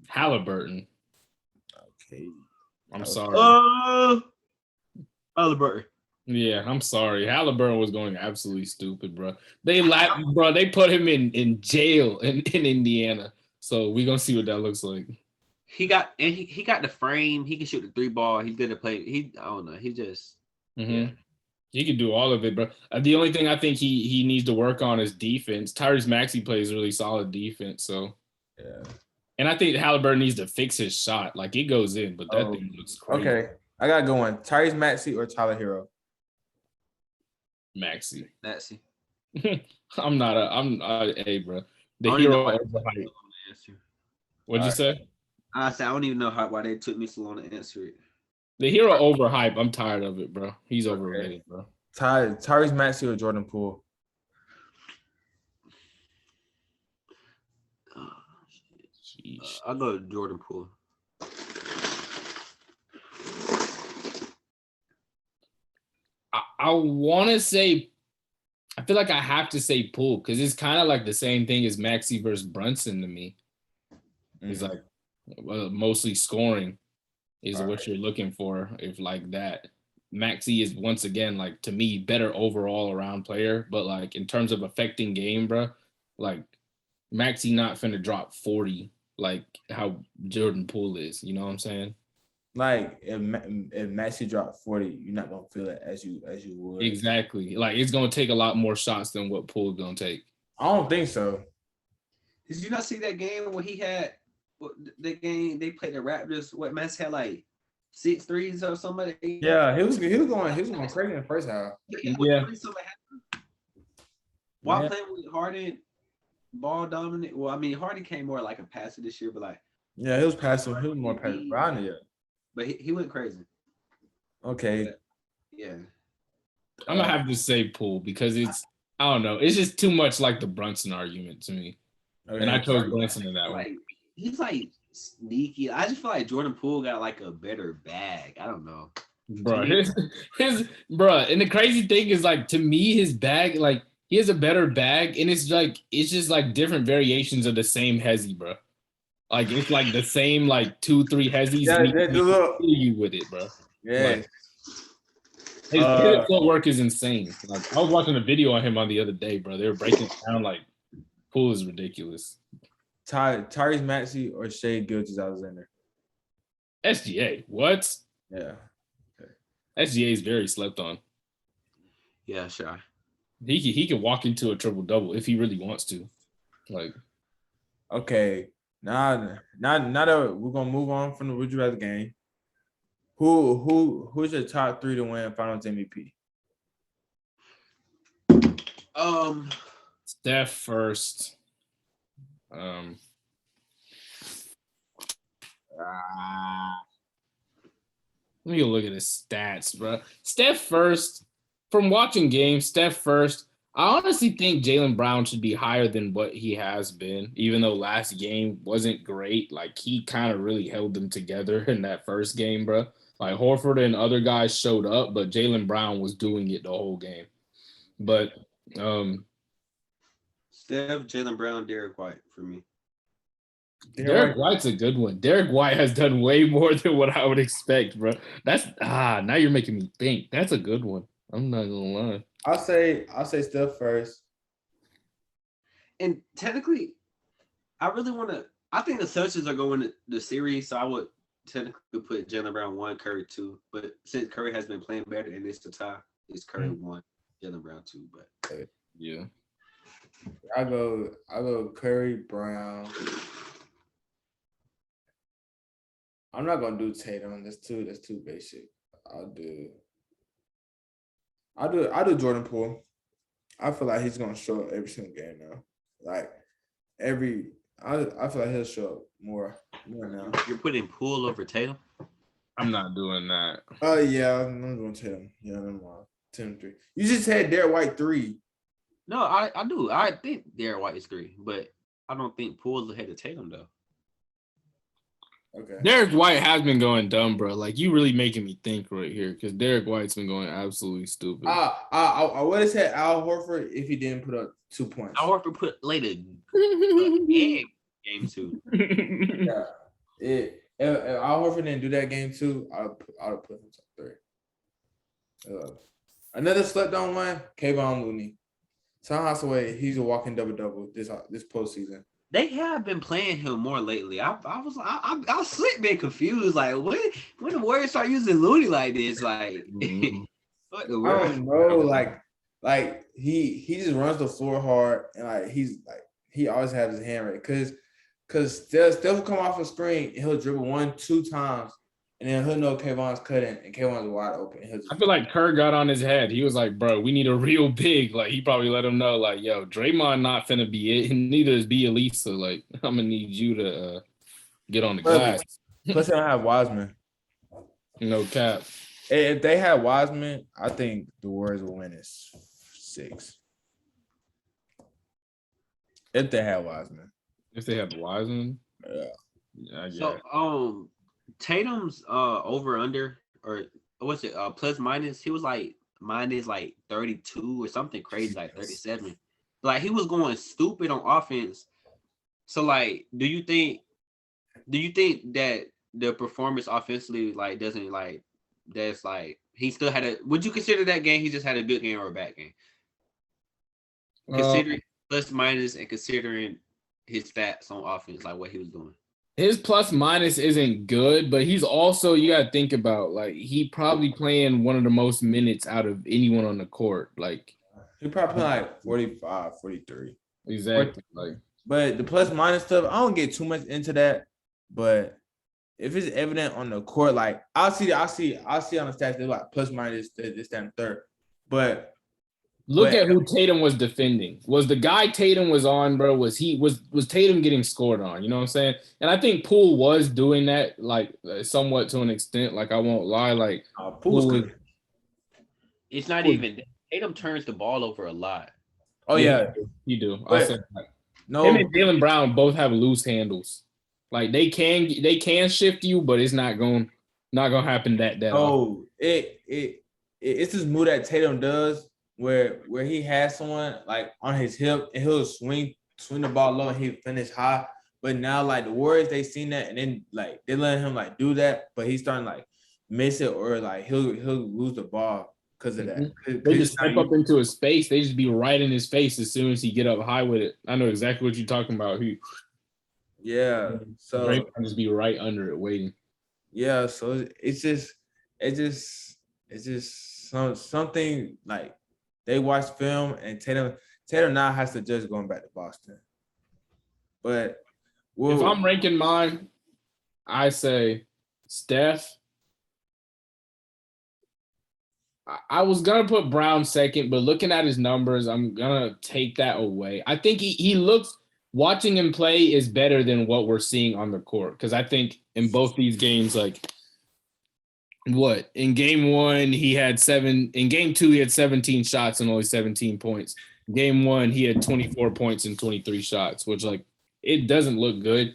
[SPEAKER 2] Halliburton.
[SPEAKER 1] Okay.
[SPEAKER 2] I'm sorry.
[SPEAKER 3] Halliburton.
[SPEAKER 2] Yeah, I'm sorry. Halliburton was going absolutely stupid, bro. They put him in jail in Indiana. So we're gonna see what that looks like.
[SPEAKER 3] He got the frame. He can shoot the 3 ball. He's good to play. I don't know. He just yeah.
[SPEAKER 2] He can do all of it, bro. The only thing I think he needs to work on is defense. Tyrese Maxey plays really solid defense, so
[SPEAKER 1] yeah.
[SPEAKER 2] And I think Halliburton needs to fix his shot. Like it goes in, but that thing looks crazy.
[SPEAKER 1] Okay, I got to go on. Tyrese Maxey or Tyler Hero?
[SPEAKER 2] Maxey.
[SPEAKER 3] I'm
[SPEAKER 2] hey, bro. The Hero overhyped. What'd you say?
[SPEAKER 3] I said I don't even know why they took me so long to answer it.
[SPEAKER 2] The Hero overhyped. I'm tired of it, bro. He's overrated, bro.
[SPEAKER 1] Tyrese Maxey or Jordan Poole?
[SPEAKER 3] I'll go to Jordan Poole.
[SPEAKER 2] I want to say, I feel like I have to say Poole because it's kind of like the same thing as Maxey versus Brunson to me. It's like mostly scoring is what you're looking for. If like that, Maxey is once again like to me better overall around player, but like in terms of affecting game, bro, like Maxey not finna drop 40 like how Jordan Poole is. You know what I'm saying?
[SPEAKER 1] Like if Maxey dropped 40, you're not gonna feel it as you would.
[SPEAKER 2] Exactly. Like it's gonna take a lot more shots than what Poole's gonna take.
[SPEAKER 1] I don't think so.
[SPEAKER 3] Did you not see that game where he had the game they played the Raptors? What Max had like 6 threes or something?
[SPEAKER 1] Yeah, he was going crazy in the first half.
[SPEAKER 2] Yeah.
[SPEAKER 3] While playing with Harden, ball dominant. Well, I mean Harden came more like a passer this year, but like
[SPEAKER 1] he was passive. He was more passive.
[SPEAKER 3] But he went crazy.
[SPEAKER 1] Okay.
[SPEAKER 3] Yeah.
[SPEAKER 2] I'm gonna have to say Poole because I don't know. It's just too much like the Brunson argument to me. Okay. And I chose Brunson in that one.
[SPEAKER 3] He's like sneaky. I just feel like Jordan Poole got like a better bag. I don't know.
[SPEAKER 2] Bro, and the crazy thing is like to me, his bag, like he has a better bag, and it's just like different variations of the same hezzy, bro. Like it's like the same like 2-3 hezzies.
[SPEAKER 1] Yeah,
[SPEAKER 2] you with it, bro.
[SPEAKER 1] Yeah.
[SPEAKER 2] Like, his footwork is insane. Like I was watching a video on him on the other day, bro. They were breaking it down like Poole is ridiculous.
[SPEAKER 1] Tyrese Maxey or Shai Gilgeous-Alexander?
[SPEAKER 2] SGA, what?
[SPEAKER 1] Yeah. Okay.
[SPEAKER 2] SGA is very slept on.
[SPEAKER 3] Yeah, sure.
[SPEAKER 2] He can walk into a triple double if he really wants to. Like,
[SPEAKER 1] okay. Now that we're gonna move on from the Would You Rather game. Who's your top 3 to win Finals MVP?
[SPEAKER 2] Steph first. Let me go look at his stats, bro. Steph first. From watching games, Steph first. I honestly think Jaylen Brown should be higher than what he has been, even though last game wasn't great. Like, he kind of really held them together in that first game, bro. Like, Horford and other guys showed up, but Jaylen Brown was doing it the whole game. But
[SPEAKER 3] Steph, Jaylen Brown, Derek White for me.
[SPEAKER 2] Derek White's a good one. Derek White has done way more than what I would expect, bro. Now you're making me think. That's a good one. I'm not gonna lie.
[SPEAKER 1] I'll say Steph first.
[SPEAKER 3] And technically, I think the Celtics are going to the series, so I would technically put Jaylen Brown 1, Curry 2. But since Curry has been playing better and it's the tie, it's Curry 1, Jaylen Brown 2. But
[SPEAKER 2] yeah.
[SPEAKER 1] I go Curry, Brown. I'm not gonna do Tatum. That's too basic. I'll do Jordan Poole. I feel like he's gonna show up every single game now. Like I feel like he'll show up more now.
[SPEAKER 3] You're putting Poole over Tatum?
[SPEAKER 2] I'm not doing that.
[SPEAKER 1] Yeah, I'm doing Tatum. Yeah, I'm 10-3. You just had Derek White 3.
[SPEAKER 3] No, I do. I think Derek White is 3, but I don't think Poole's ahead of Tatum though.
[SPEAKER 1] Okay.
[SPEAKER 2] Derek White has been going dumb, bro. Like, you really making me think right here because Derek White's been going absolutely stupid.
[SPEAKER 1] I would have said Al Horford if he didn't put up 2 points.
[SPEAKER 3] Al Horford put later game 2.
[SPEAKER 1] Yeah. If Al Horford didn't do that game 2, I would put him top 3. Another slept on one, Kayvon Looney. Tom Hathaway, he's a walking double-double this postseason.
[SPEAKER 3] They have been playing him more lately. I was slick been confused. Like when the Warriors start using Looney like this, like what the
[SPEAKER 1] I
[SPEAKER 3] world?
[SPEAKER 1] don't know. Like he just runs the floor hard, and like he always has his hand right. Cause Steph will come off a screen and he'll dribble 1-2 times, and then he'll know Kayvon's cutting and Kayvon's wide open.
[SPEAKER 2] I feel like Kerr got on his head. He was like, bro, we need a real big. Like, he probably let him know, like, yo, Draymond not finna be it. And neither is Bielisa. Like, I'm gonna need you to get on the glass.
[SPEAKER 1] Plus, they don't have Wiseman.
[SPEAKER 2] No cap.
[SPEAKER 1] If they had Wiseman, I think the Warriors will win it 6. If they had Wiseman.
[SPEAKER 2] If they had Wiseman.
[SPEAKER 1] Yeah.
[SPEAKER 3] So Tatum's over under or what's it plus minus? He was like minus like 32 or something crazy, like 37. Like he was going stupid on offense. So like, do you think that the performance offensively like doesn't like that's like he still had a? Would you consider that game he just had a good game or a bad game? Considering plus minus and considering his stats on offense, like what he was doing.
[SPEAKER 2] His plus minus isn't good, but he's also, you got to think about, like, he probably playing one of the most minutes out of anyone on the court. Like,
[SPEAKER 1] he probably playing like 45, 43.
[SPEAKER 2] Exactly. Like,
[SPEAKER 1] but the plus minus stuff, I don't get too much into that. But if it's evident on the court, like I'll see on the stats, they're like plus minus this, that, and third. But
[SPEAKER 2] look at who Tatum was defending. Was the guy Tatum was on, bro? Was Tatum getting scored on? You know what I'm saying? And I think Poole was doing that, like somewhat to an extent. Like I won't lie, like
[SPEAKER 1] Poole's good.
[SPEAKER 3] It's not even Tatum turns the ball over a lot.
[SPEAKER 1] Oh yeah,
[SPEAKER 2] he do. I'll say that.
[SPEAKER 1] No,
[SPEAKER 2] him and Jaylen Brown both have loose handles. Like they can shift you, but it's not gonna happen that
[SPEAKER 1] often. It's this move that Tatum does where he has someone like on his hip and he'll swing the ball low and he'll finish high. But now like the Warriors, they seen that and then like they let him like do that, but he's starting to like miss it or like he'll lose the ball because of that.
[SPEAKER 2] They just step up into his face. They just be right in his face as soon as he get up high with it. I know exactly what you're talking about.
[SPEAKER 1] Yeah, so
[SPEAKER 2] Drake can just be right under it waiting.
[SPEAKER 1] Yeah, so it's just something like they watch film and Tatum now has to judge going back to Boston. But
[SPEAKER 2] if I'm ranking mine, I say Steph. I was gonna put Brown second, but looking at his numbers, I'm gonna take that away. I think he looks. Watching him play is better than what we're seeing on the court because I think in both these games, like in game 1 he had 7, in game 2 he had 17 shots and only 17 points. Game 1 he had 24 points and 23 shots, which like it doesn't look good,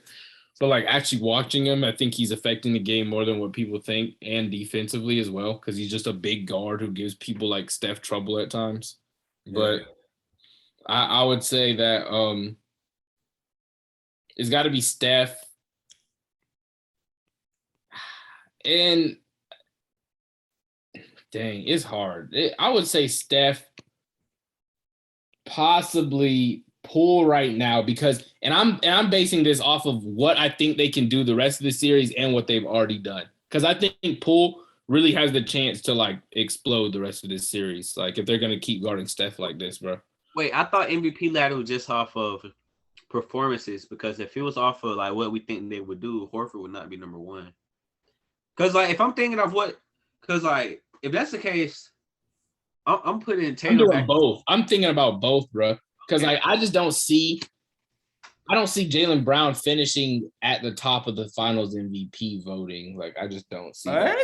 [SPEAKER 2] but like actually watching him, I think he's affecting the game more than what people think, and defensively as well because he's just a big guard who gives people like Steph trouble at times. Yeah. But I would say that it's got to be Steph. And dang, it's hard. I would say Steph, possibly Poole right now because I'm basing this off of what I think they can do the rest of the series and what they've already done. Because I think Poole really has the chance to like explode the rest of this series. Like if they're gonna keep guarding Steph like this, bro.
[SPEAKER 3] Wait, I thought MVP ladder was just off of performances because if it was off of like what we think they would do, Horford would not be number 1. Because like if I'm thinking of because like if that's the case, I'm putting Tatum back.
[SPEAKER 2] Both. I'm thinking about both, bro. Because I just don't see Jaylen Brown finishing at the top of the Finals MVP voting. Like I just don't see
[SPEAKER 1] what.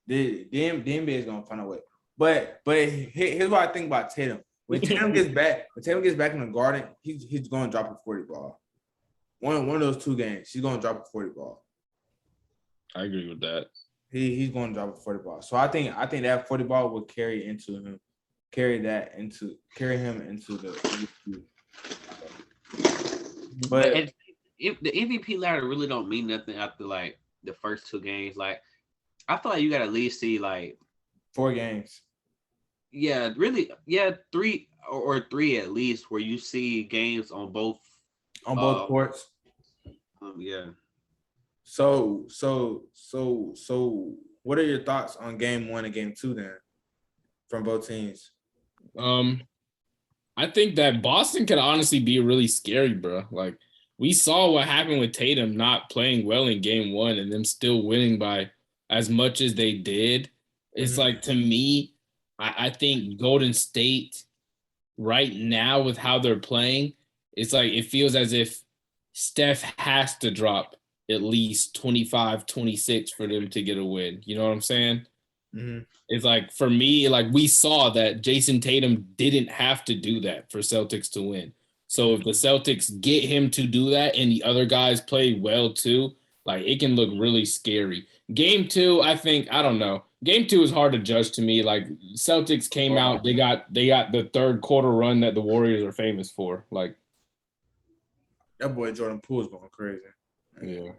[SPEAKER 1] The NBA is gonna find a way. But here's what I think about Tatum. When Tatum gets back in the Garden, he's going to drop a 40 ball. One of those 2 games, he's going to drop a 40 ball.
[SPEAKER 2] I agree with that.
[SPEAKER 1] He's going to drop a 40 ball. So I think that 40 ball will carry him into the MVP.
[SPEAKER 3] But if the MVP ladder really don't mean nothing after like the first 2 games, like I feel like you got to at least see like
[SPEAKER 1] 4 games.
[SPEAKER 3] Yeah, really. Yeah, 3 or 3 at least where you see games on both
[SPEAKER 1] on both courts.
[SPEAKER 3] Yeah.
[SPEAKER 1] So, what are your thoughts on game 1 and game 2 then, from both teams?
[SPEAKER 2] I think that Boston could honestly be really scary, bro. Like, we saw what happened with Tatum not playing well in game 1 and them still winning by as much as they did. It's like, to me, I think Golden State right now with how they're playing, it's like it feels as if Steph has to drop at least 25, 26 for them to get a win. You know what I'm saying?
[SPEAKER 1] Mm-hmm.
[SPEAKER 2] It's like, for me, like, we saw that Jason Tatum didn't have to do that for Celtics to win. So if the Celtics get him to do that and the other guys play well too, like, it can look really scary. Game 2, I think, I don't know. Game 2 is hard to judge to me. Like, Celtics came out, they got the third quarter run that the Warriors are famous for. Like,
[SPEAKER 1] that boy Jordan Poole's going crazy.
[SPEAKER 2] Yeah.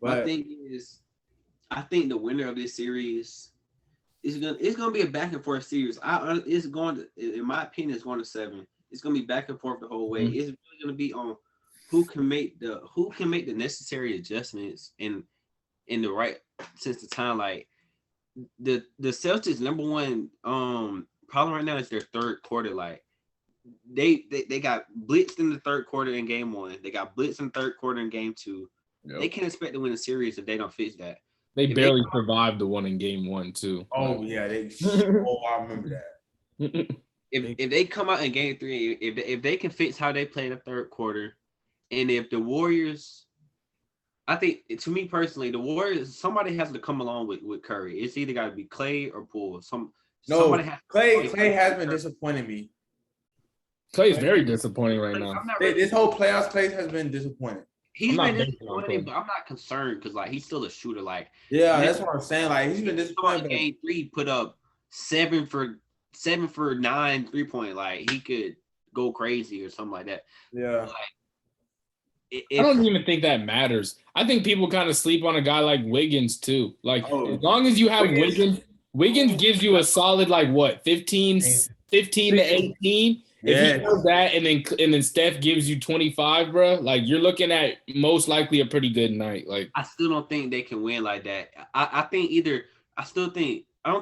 [SPEAKER 3] But my thing is, I think the winner of this series it's gonna be a back and forth series. It's going to, in my opinion, it's going to 7. It's gonna be back and forth the whole way. It's really gonna be on who can make the necessary adjustments in the right sense of time. Like the Celtics number one problem right now is their third quarter. Like they got blitzed in the third quarter in game 1. They got blitzed in the third quarter in game 2. Yep. They can't expect to win a series if they don't fix that.
[SPEAKER 2] They barely survived the one in game 1 too.
[SPEAKER 1] Oh yeah, I remember that.
[SPEAKER 3] If they come out in game 3, if they can fix how they play in the third quarter, and if the Warriors, I think, to me personally, the Warriors, somebody has to come along with Curry. It's either got to be Clay or Poole.
[SPEAKER 1] Clay has been disappointing me.
[SPEAKER 2] Clay is very disappointing right now.
[SPEAKER 1] This whole playoffs, Clay has been disappointing.
[SPEAKER 3] He's been disappointing, but I'm not concerned because, like, he's still a shooter. Like,
[SPEAKER 1] yeah, that's what I'm saying. Like, he's been disappointing.
[SPEAKER 3] Game 3 put up 7 for 9 3-point. Like, he could go crazy or something like that.
[SPEAKER 1] Yeah.
[SPEAKER 2] Like, I don't even think that matters. I think people kind of sleep on a guy like Wiggins too. Like, as long as you have Wiggins gives you a solid, like, what, 15 to 18. If he does that and then Steph gives you 25, bro, like, you're looking at most likely a pretty good night. Like,
[SPEAKER 3] I still don't think they can win like that. I don't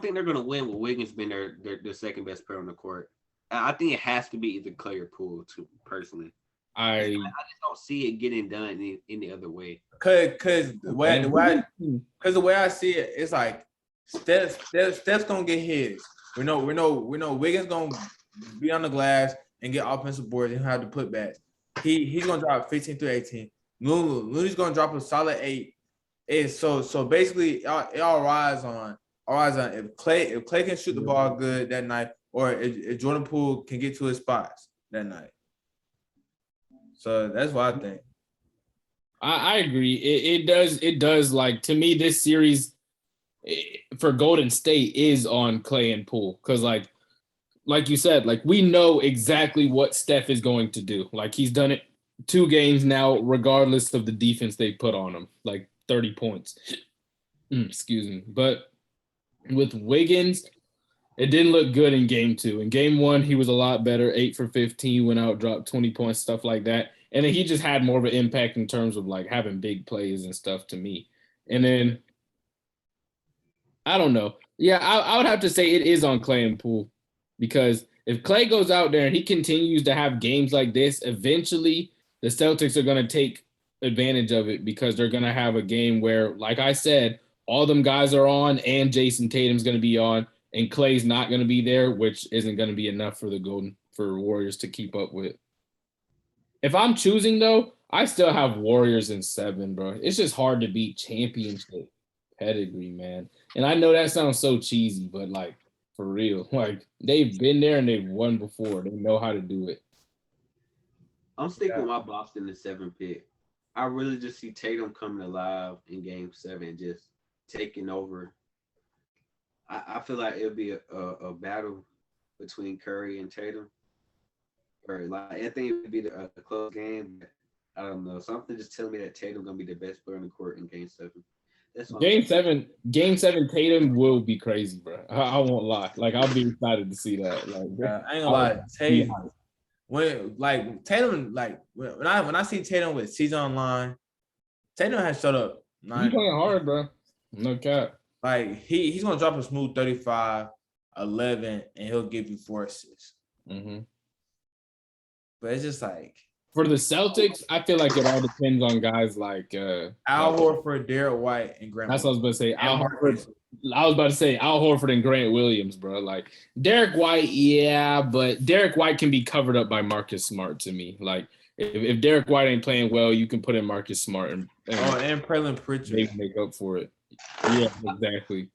[SPEAKER 3] think they're gonna win with Wiggins being their second best player on the court. I think it has to be either Clay or Poole, too, personally. I just don't see it getting done in the other way.
[SPEAKER 1] Cause the way I see it, it's like Steph's gonna get his. We know Wiggins gonna be on the glass and get offensive boards and have to put back. He's gonna drop 15 to 18. Looney's gonna drop a solid 8. And so basically it all rides on if Clay can shoot the ball good that night, or if Jordan Poole can get to his spots that night. So that's what I think.
[SPEAKER 2] I agree. It does. Like, to me, this series for Golden State is on Clay and Poole, because like you said, like, we know exactly what Steph is going to do. Like, he's done it 2 games now, regardless of the defense they put on him, like 30 points. Excuse me. But with Wiggins, it didn't look good in game 2. In game 1, he was a lot better, 8 for 15, went out, dropped 20 points, stuff like that. And then he just had more of an impact in terms of, like, having big plays and stuff to me. And then, I don't know. Yeah, I would have to say it is on Clay and Poole. Because if Clay goes out there and he continues to have games like this, eventually the Celtics are going to take advantage of it, because they're going to have a game where, like I said, all them guys are on and Jason Tatum's going to be on and Clay's not going to be there, which isn't going to be enough for for Warriors to keep up with. If I'm choosing, though, I still have Warriors in 7, bro. It's just hard to beat championship pedigree, man. And I know that sounds so cheesy, but, like, for real, like, they've been there and they've won before. They know how to do it.
[SPEAKER 3] I'm sticking with my Boston in 7 pick. I really just see Tatum coming alive in game 7, just taking over. I feel like it'll be a battle between Curry and Tatum. Or, like, I think it would be a close game. I don't know. Something just telling me that Tatum's going to be the best player on the court in game 7. Game 7,
[SPEAKER 2] Tatum will be crazy, bro. I won't lie. Like, I'll be excited to see that. Like,
[SPEAKER 1] I ain't gonna lie. when like Tatum, like when I see Tatum with season online, Tatum has shut up.
[SPEAKER 2] He's playing hard, bro. No cap.
[SPEAKER 1] Like he's gonna drop a smooth 35, 11, and he'll give you 4 assists.
[SPEAKER 2] Mm-hmm.
[SPEAKER 1] But it's just like
[SPEAKER 2] for the Celtics, I feel like it all depends on guys like
[SPEAKER 1] Al Horford, Derek White, and Grant.
[SPEAKER 2] That's what I was about to say. Al Horford and Grant Williams, bro. Like Derek White, yeah, but Derek White can be covered up by Marcus Smart to me. Like if Derek White ain't playing well, you can put in Marcus Smart and
[SPEAKER 1] Preland Pritchard.
[SPEAKER 2] They make up for it. Yeah, exactly.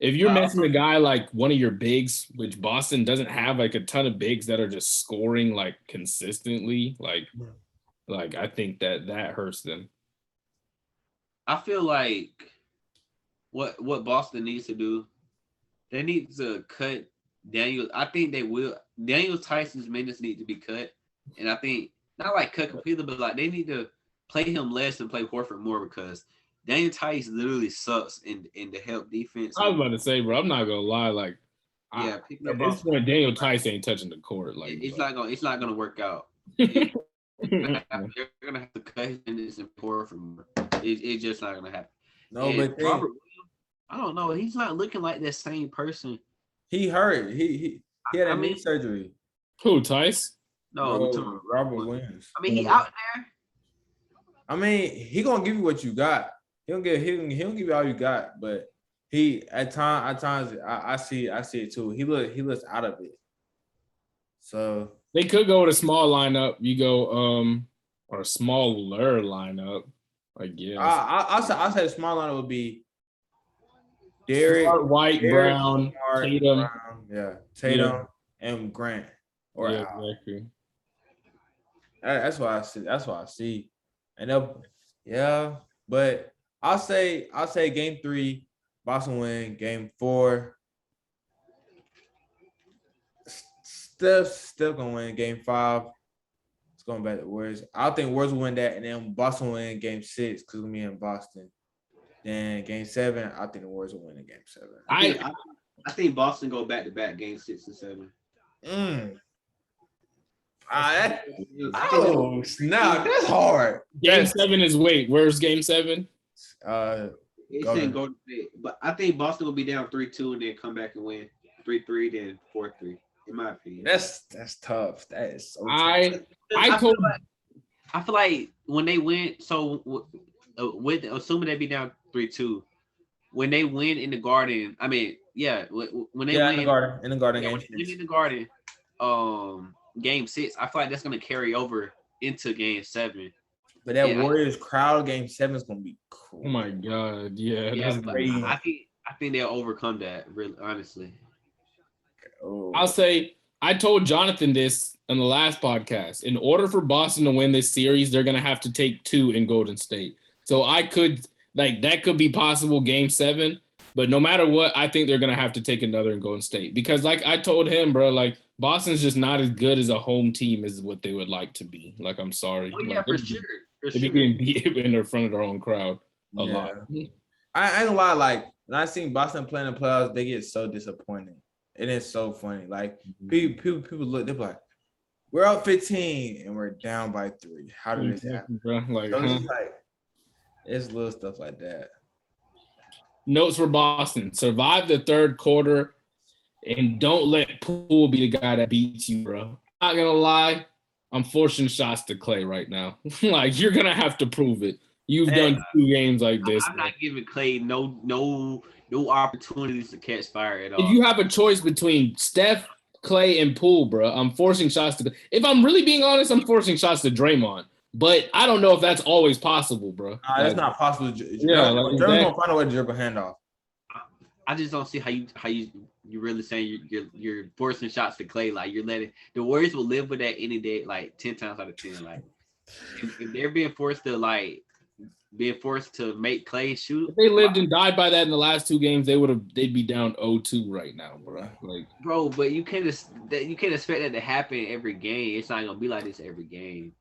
[SPEAKER 2] If you're messing a guy like one of your bigs, which Boston doesn't have like a ton of bigs that are just scoring like consistently, like I think that hurts them.
[SPEAKER 3] I feel like what Boston needs to do, they need to cut Daniel. I think they will. Daniel Tyson's minutes need to be cut, and I think not like cut completely, but like they need to play him less and play Horford more because Daniel Tice literally sucks in the help defense.
[SPEAKER 2] I was about to say, bro, I'm not gonna lie. Like, at this point, Daniel Tice ain't touching the court. Like,
[SPEAKER 3] it's not gonna work out. They're gonna have to cut his minutes and Horford more. It's just not gonna happen.
[SPEAKER 1] No, and but
[SPEAKER 3] Robert Williams, I don't know. He's not looking like that same person.
[SPEAKER 1] He hurt. He had a knee surgery.
[SPEAKER 2] Who, Tice?
[SPEAKER 3] No,
[SPEAKER 1] Robert Williams.
[SPEAKER 3] I mean, he out there.
[SPEAKER 1] I mean, he gonna give you what you got. He'll give you all you got, but he at times I see it too. He looks out of it. So
[SPEAKER 2] they could go with a small lineup. You go or a smaller lineup, I guess.
[SPEAKER 1] I'll say the small lineup would be Derek
[SPEAKER 2] White, Brown, Tatum.
[SPEAKER 1] Tatum and Grant. Or
[SPEAKER 2] exactly.
[SPEAKER 1] That's what I see. That's what I see. And but I'll say game 3, Boston win. Game 4, still gonna win. Game 5, it's going back to Warriors. I think Warriors will win that, and then Boston will win game 6 because we'll be in Boston. Then game 7, I think the Warriors will win in game 7.
[SPEAKER 3] I think Boston go back to back game 6 and 7.
[SPEAKER 1] Snap! That's hard.
[SPEAKER 2] Game 7 is where's game 7?
[SPEAKER 3] It's in Golden State, but I think Boston will be down 3-2 and then come back and win 3-3, then 4-3. In my opinion,
[SPEAKER 1] that's tough. That is so tough.
[SPEAKER 3] I feel like when they win, so with assuming they be down 3-2, when they win in the Garden, I mean, when they win
[SPEAKER 1] in the Garden,
[SPEAKER 3] game 6, I feel like that's gonna carry over into game 7.
[SPEAKER 1] But that Warriors crowd game 7 is gonna be cool.
[SPEAKER 2] Oh my god, that's
[SPEAKER 3] crazy. I think they'll overcome that. Really, honestly.
[SPEAKER 2] Oh. I'll say I told Jonathan this in the last podcast. In order for Boston to win this series, they're gonna have to take 2 in Golden State. So that could be possible game 7. But no matter what, I think they're gonna have to take another in Golden State because, like I told him, bro, like Boston's just not as good as a home team as what they would like to be. Like, I'm sorry.
[SPEAKER 3] Oh, yeah, for sure.
[SPEAKER 2] They're getting beat in front of their own crowd a lot.
[SPEAKER 1] I ain't gonna lie, like when I seen Boston playing in the playoffs, they get so disappointed. It is so funny. Like people look, they're like, we're up 15 and we're down by 3. How did this happen?
[SPEAKER 2] Bro.
[SPEAKER 1] It's little stuff like that.
[SPEAKER 2] Notes for Boston: survive the third quarter, and don't let Poole be the guy that beats you, bro. Not gonna lie, I'm forcing shots to Clay right now. Like, you're gonna have to prove it. You've done 2 games like this.
[SPEAKER 3] I'm not giving Clay no opportunities to catch fire at all.
[SPEAKER 2] If you have a choice between Steph, Clay, and Poole, bro, I'm forcing shots to. If I'm really being honest, I'm forcing shots to Draymond. But I don't know if that's always possible, bro.
[SPEAKER 1] That's not possible. Draymond gonna find a way to dribble handoff.
[SPEAKER 3] I just don't see how you really saying you're forcing shots to Clay. Like, you're letting the Warriors will live with that any day, like 10 times out of 10. Like, if they're being forced to make Clay shoot.
[SPEAKER 2] If they lived and died by that in the last 2 games, they'd be down 0-2 right now, bro. Like,
[SPEAKER 3] bro, but you can't expect that to happen every game. It's not gonna be like this every game.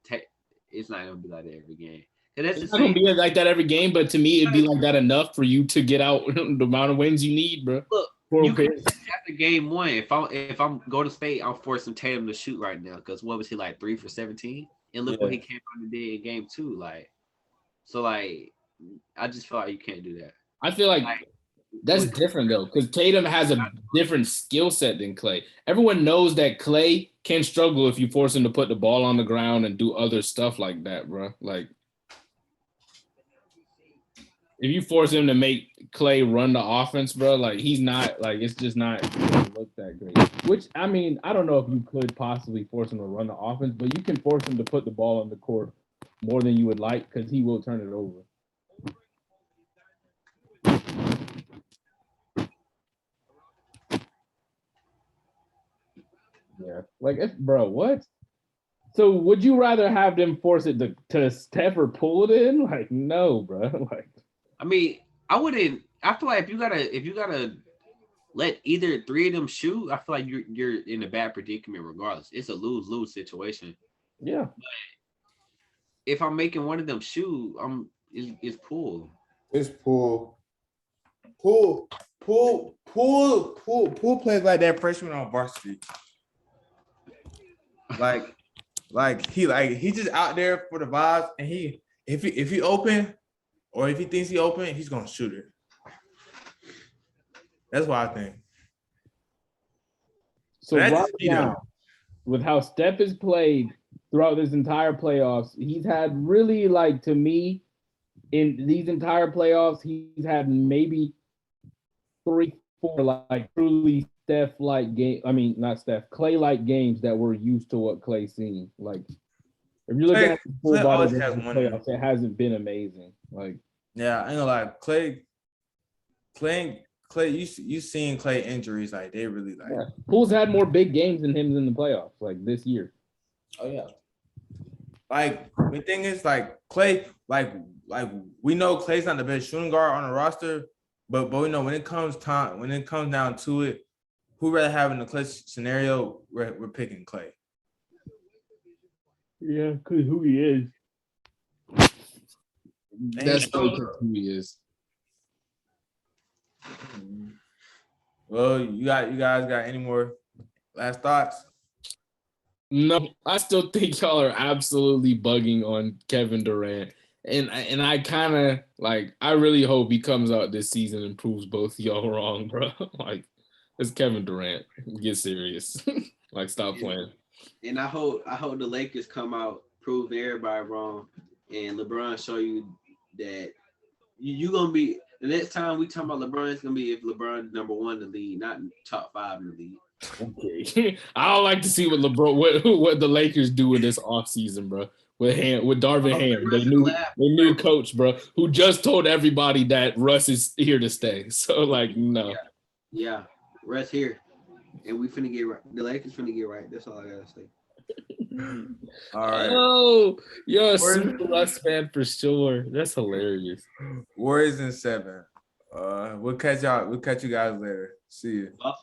[SPEAKER 3] It's not gonna be like that every game. It's not
[SPEAKER 2] gonna be like that every game, but to me, it'd be like that enough for you to get out the amount of wins you need, bro.
[SPEAKER 3] Look, you can have after game one, if I'm Golden State, I'm forcing Tatum to shoot right now because what was he like 3 for 17? And look what he came out and did in game two. Like, so like, I just feel like you can't do that.
[SPEAKER 2] I feel like that's different though, because Tatum has a different skill set than Clay. Everyone knows that Clay can struggle if you force him to put the ball on the ground and do other stuff like that, bro. Like, if you force him to make Clay run the offense, bro, like he's not, like it's just not gonna look that great. Which, I mean, I don't know if you could possibly force him to run the offense, but you can force him to put the ball on the court more than you would like because he will turn it over. Yeah, like, bro, what? So would you rather have them force it to Steph or pull it in? Like, no, bro. Like,
[SPEAKER 3] I mean, I wouldn't. I feel like if you gotta let either three of them shoot, I feel like you're in a bad predicament regardless. It's a lose-lose situation.
[SPEAKER 2] Yeah.
[SPEAKER 3] But if I'm making one of them shoot, it's pull.
[SPEAKER 1] It's pull. Pull plays like that freshman on varsity. Like he just out there for the vibes, and if he open or if he thinks he open, he's gonna shoot it. That's what I think.
[SPEAKER 2] So right now, with how Steph has played throughout this entire playoffs, he's had really, like, to me, in these entire playoffs, he's had maybe 3-4 like truly Steph-like game. I mean, not Steph, Clay-like games that we're used to what Clay's seen. Like, if you're looking at the full body of the playoffs, it hasn't been amazing. Like,
[SPEAKER 1] yeah, I ain't gonna lie, Clay, you seen Clay injuries, like they really like.
[SPEAKER 2] Yeah. Poole's had more big games than him in the playoffs, like this year.
[SPEAKER 1] Oh yeah. Like the thing is, like Clay, like we know Clay's not the best shooting guard on the roster, but we know when it comes down to it, who rather have in the Clay scenario, we're picking Clay.
[SPEAKER 2] Yeah, because who he is. That's who he is.
[SPEAKER 1] Well, you guys got any more last thoughts?
[SPEAKER 2] No, I still think y'all are absolutely bugging on Kevin Durant. And I kind of, like, I really hope he comes out this season and proves both y'all wrong, bro. Like, it's Kevin Durant. Get serious. Like, stop playing.
[SPEAKER 3] And I hope the Lakers come out, prove everybody wrong, and LeBron show you that you gonna be the next time we talk about LeBron, it's gonna be if LeBron number 1 in the league, not top 5 in the league.
[SPEAKER 2] Okay. I don't like to see what what the Lakers do in this offseason, bro. With Darvin Ham, they new coach, bro, who just told everybody that Russ is here to stay. So, like, no.
[SPEAKER 3] Yeah. Russ here. And we finna get right. The Lakers finna get right. That's all I gotta say.
[SPEAKER 1] All right.
[SPEAKER 2] Oh, you're a super Russ fan for sure. That's hilarious.
[SPEAKER 1] Warriors in 7. We'll catch you guys later. See you.